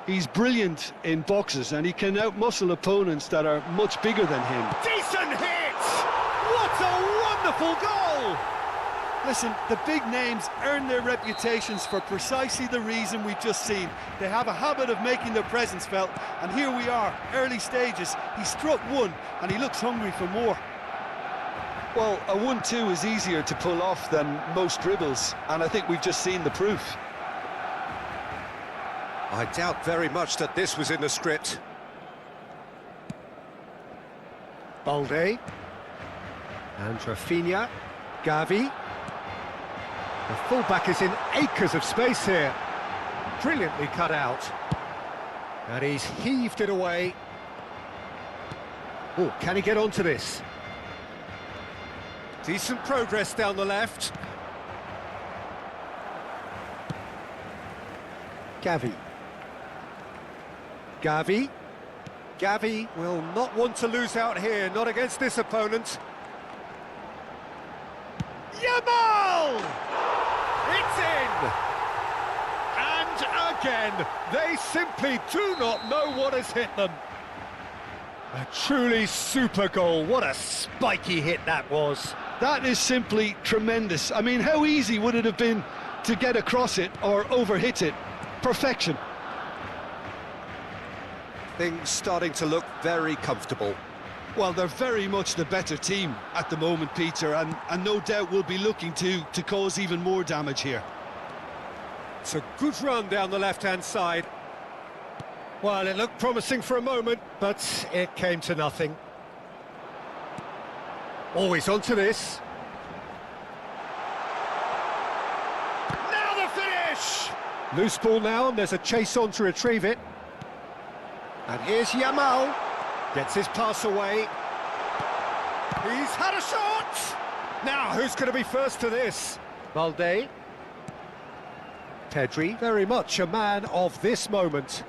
He's brilliant in boxes and he can outmuscle opponents that are much bigger than him. Decent hit! What a wonderful goal! Listen, the big names earn their reputations for precisely the reason we've just seen. They have a habit of making their presence felt, and here we are, early stages. He struck one and he looks hungry for more. Well, a 1-2 is easier to pull off than most dribbles, and I think we've just seen the proof. I doubt very much that this was in the script. Balde. And Rafinha. Gavi. The fullback is in acres of space here. Brilliantly cut out. And he's heaved it away. Oh, can he get onto this? Decent progress down the left. Gavi. Gavi will not want to lose out here, not against this opponent. Yamal! It's in! And again, they simply do not know what has hit them. A truly super goal. What a spiky hit that was. That is simply tremendous. I mean, how easy would it have been to get across it or overhit it? Perfection. Things starting to look very comfortable. Well, they're very much the better team at the moment, Peter, and no doubt will be looking to cause even more damage here. It's a good run down the left-hand side. Well, it looked promising for a moment, but it came to nothing. Always onto this. Now the finish! Loose ball now, and there's a chase on to retrieve it. And here's Yamal. Gets his pass away. He's had a shot! Now, who's going to be first to this? Balde. Pedri, very much a man of this moment.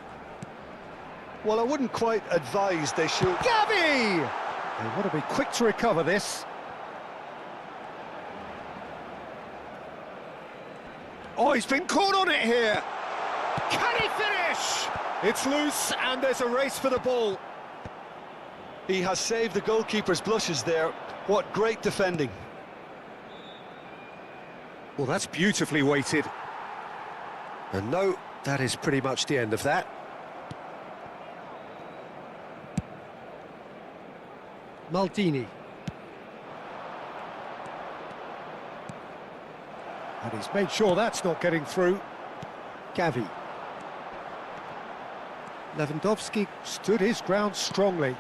Well, I wouldn't quite advise they should... Gavi! They want to be quick to recover this. Oh, he's been caught on it here. Can he finish? It's loose, and there's a race for the ball. He has saved the goalkeeper's blushes there. What great defending. Well, that's beautifully weighted. And no, that is pretty much the end of that. Maldini. And he's made sure that's not getting through. Gavi. Lewandowski stood his ground strongly.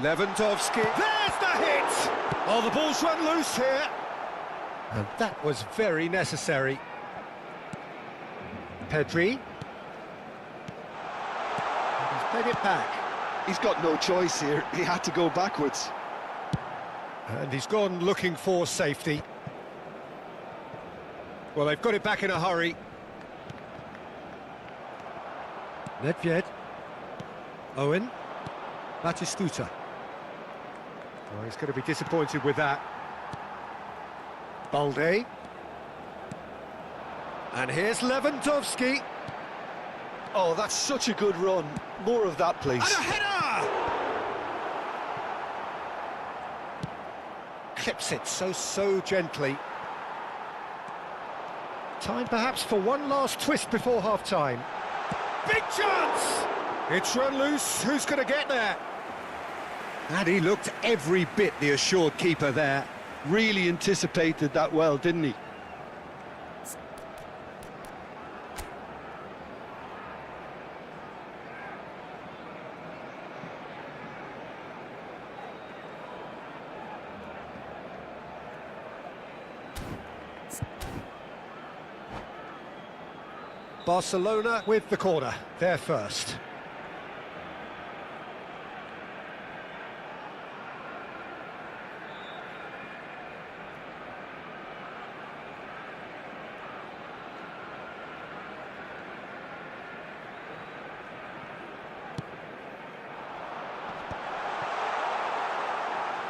Lewandowski. There's the hit! Oh, the ball's run loose here. And that was very necessary. Pedri. And he's played it back. He's got no choice here. He had to go backwards. And he's gone looking for safety. Well, they've got it back in a hurry. Nedved. Owen. Batistuta. Oh, he's going to be disappointed with that. Balde. And here's Lewandowski. Oh, that's such a good run. More of that, please. And a header! Clips it so gently. Time perhaps for one last twist before half-time. Big chance! It's run loose. Who's going to get there? And he looked every bit the assured keeper there. Really anticipated that well, didn't he? Barcelona with the corner, they're first.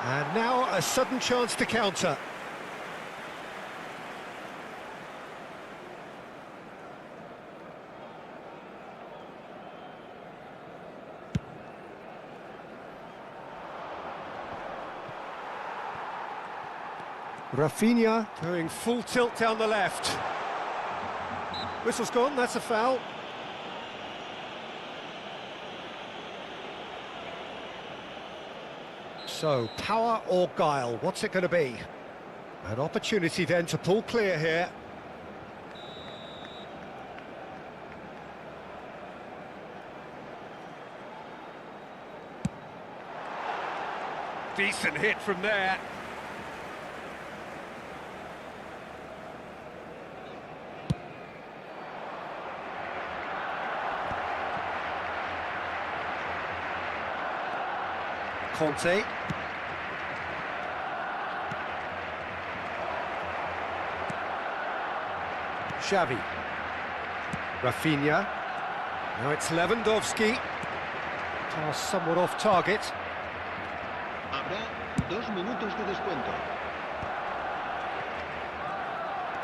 And now a sudden chance to counter. Rafinha going full tilt down the left. Whistle's gone, that's a foul. So, power or guile, what's it going to be? An opportunity then to pull clear here. Decent hit from there. Conte. Xavi. Rafinha. Now it's Lewandowski. Pass somewhat off target. Habrá 2 minutos de descuento.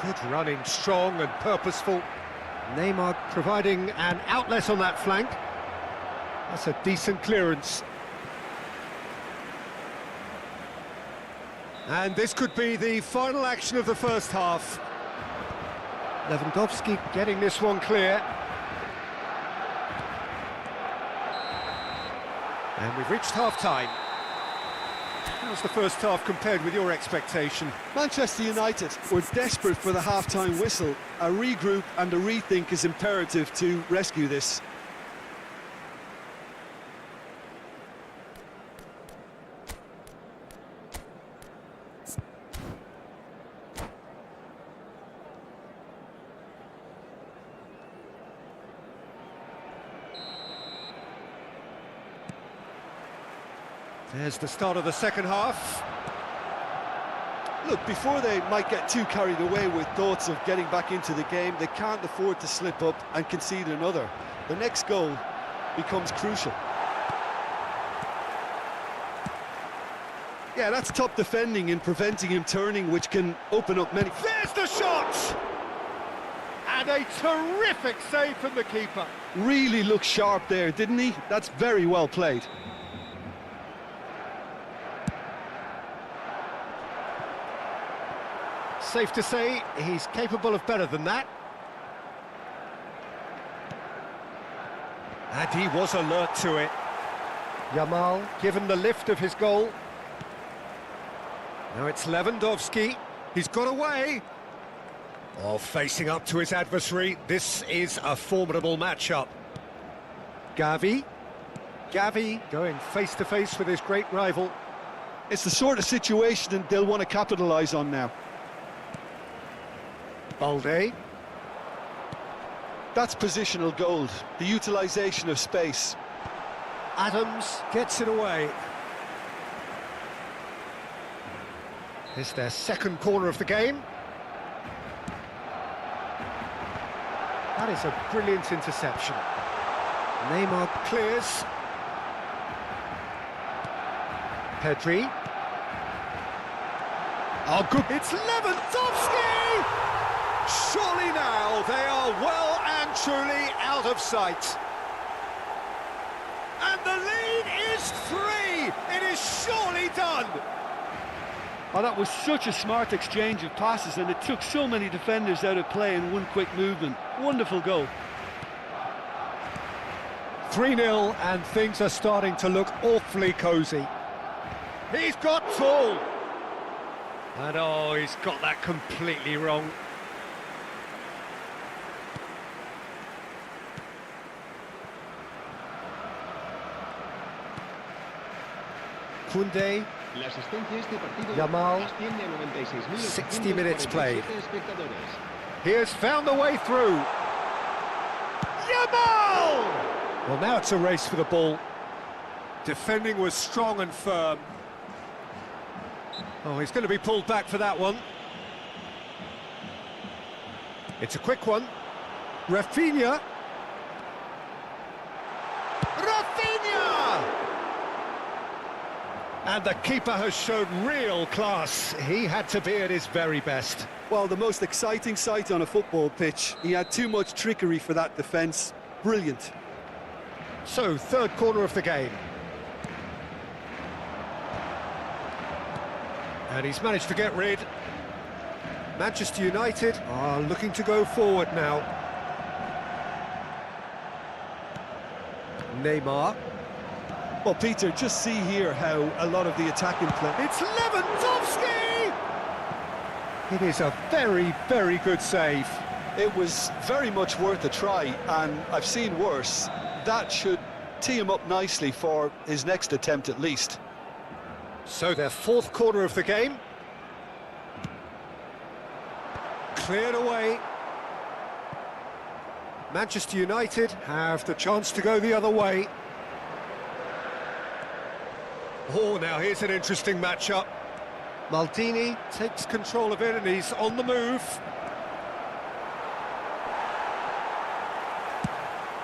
Good running, strong and purposeful. Neymar providing an outlet on that flank. That's a decent clearance. And this could be the final action of the first half. Lewandowski getting this one clear. And we've reached half-time. How's the first half compared with your expectation? Manchester United were desperate for the half-time whistle. A regroup and a rethink is imperative to rescue this. There's the start of the second half. Look, before they might get too carried away with thoughts of getting back into the game, they can't afford to slip up and concede another. The next goal becomes crucial. Yeah, that's top defending in preventing him turning, which can open up many... There's the shot! And a terrific save from the keeper. Really looked sharp there, didn't he? That's very well played. Safe to say, he's capable of better than that. And he was alert to it. Yamal given the lift of his goal. Now it's Lewandowski. He's got away. Oh, facing up to his adversary. This is a formidable matchup. Gavi. Gavi going face-to-face with his great rival. It's the sort of situation they'll want to capitalise on now. Balde. That's positional gold, the utilisation of space. Adams gets it away. It's their second corner of the game. That is a brilliant interception. Neymar clears. Pedri. Oh, good. It's Lewandowski! Surely now they are well and truly out of sight. And the lead is 3! It is surely done! Oh, that was such a smart exchange of passes, and it took so many defenders out of play in one quick movement. Wonderful goal. 3-0, and things are starting to look awfully cosy. He's got full! And oh, he's got that completely wrong. Koundé, La asistencia a este partido Yamal, asciende a 96.847 60 minutes played. espectadores. he has found the way through. Yamal! Well, now it's a race for the ball. Defending was strong and firm. Oh, he's going to be pulled back for that one. It's a quick one. Rafinha. Rafinha! And the keeper has shown real class. He had to be at his very best. Well, the most exciting sight on a football pitch. He had too much trickery for that defence. Brilliant. So, third quarter of the game. And he's managed to get rid. Manchester United are looking to go forward now. Neymar. Well, Peter, just see here how a lot of the attacking play... It's Lewandowski! It is a very, very good save. It was very much worth a try, and I've seen worse. That should tee him up nicely for his next attempt at least. So their fourth quarter of the game. Cleared away. Manchester United have the chance to go the other way. Oh, now here's an interesting matchup. Maldini takes control of it and he's on the move.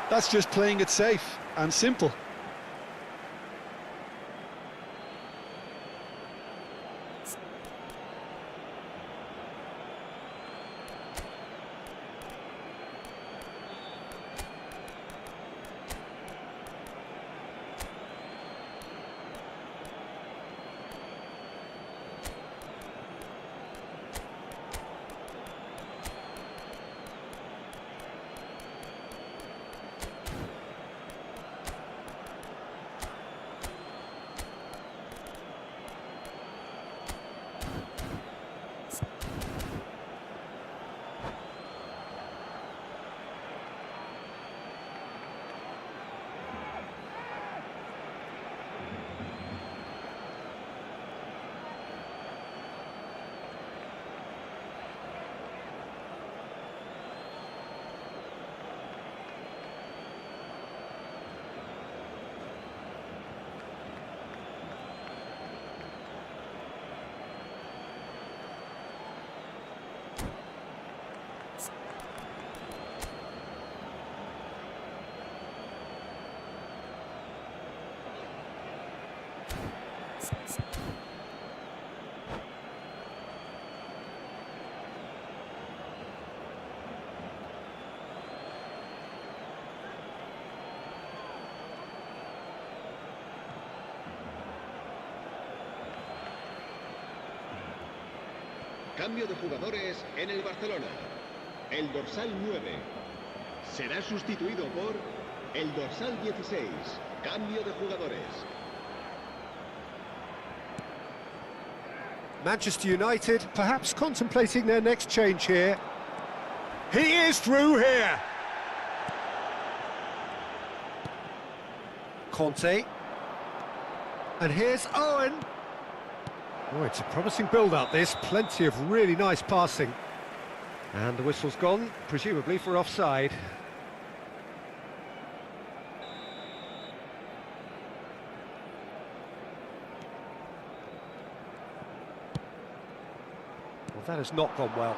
That's just playing it safe and simple. Cambio de jugadores en el Barcelona. El dorsal 9 será sustituido por el dorsal 16. Cambio de jugadores. Manchester United perhaps contemplating their next change here. He is through here. Conte. And here's Owen. Oh, it's a promising build-up, this. Plenty of really nice passing. And the whistle's gone, presumably for offside. Well, that has not gone well.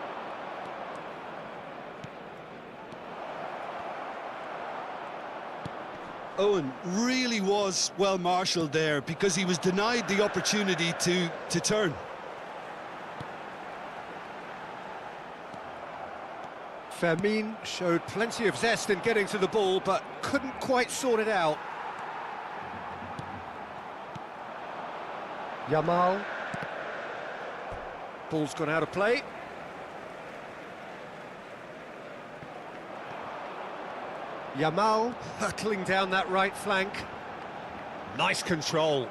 Owen really was well marshalled there because he was denied the opportunity to turn. Fermin showed plenty of zest in getting to the ball, but couldn't quite sort it out. Yamal. Ball's gone out of play. Yamal hurtling down that right flank. Nice control.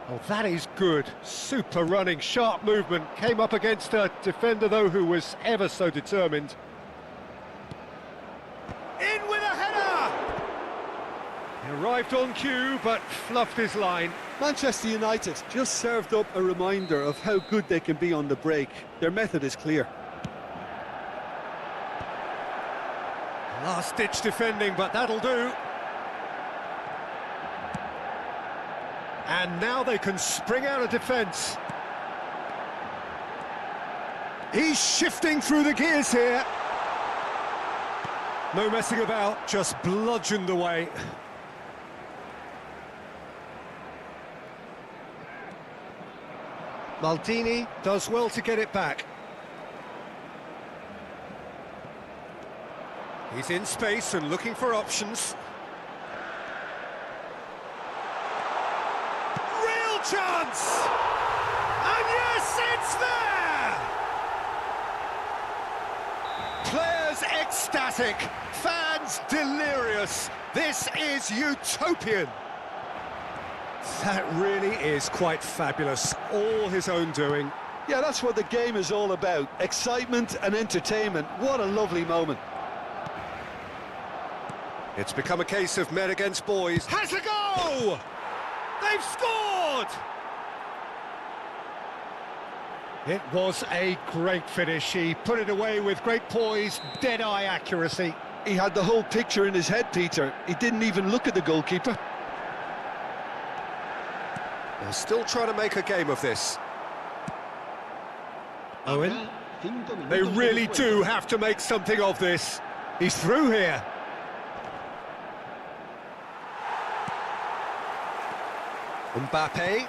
Oh, that is good. Super running, sharp movement. Came up against a defender, though, who was ever so determined. In with a header! He arrived on cue, but fluffed his line. Manchester United just served up a reminder of how good they can be on the break. Their method is clear. Last-ditch defending, but that'll do. And now they can spring out of defence. He's shifting through the gears here. No messing about, just bludgeoned away. Maldini does well to get it back. He's in space and looking for options. Real chance! And yes, it's there! Players ecstatic, fans delirious. This is utopian. That really is quite fabulous, all his own doing. Yeah, that's what the game is all about. Excitement and entertainment. What a lovely moment. It's become a case of men against boys. Has a go! They've scored! It was a great finish. He put it away with great poise, dead-eye accuracy. He had the whole picture in his head, Peter. He didn't even look at the goalkeeper. They're still trying to make a game of this. Owen, they really do have to make something of this. He's through here. Mbappe,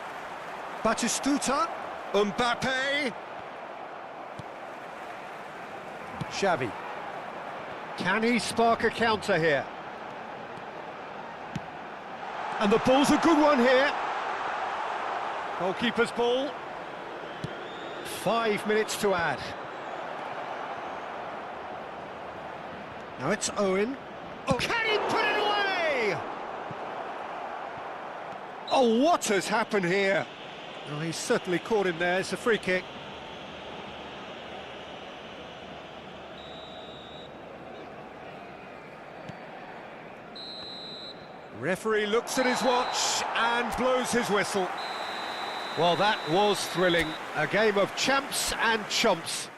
Batistuta, Mbappe, Xavi. Can he spark a counter here? And the ball's a good one here. Goalkeeper's ball. 5 minutes to add. Now it's Owen. Oh, can he put it away? Oh, what has happened here? Oh, he's certainly caught him there. It's a free kick. Referee looks at his watch and blows his whistle. Well, that was thrilling. A game of champs and chumps.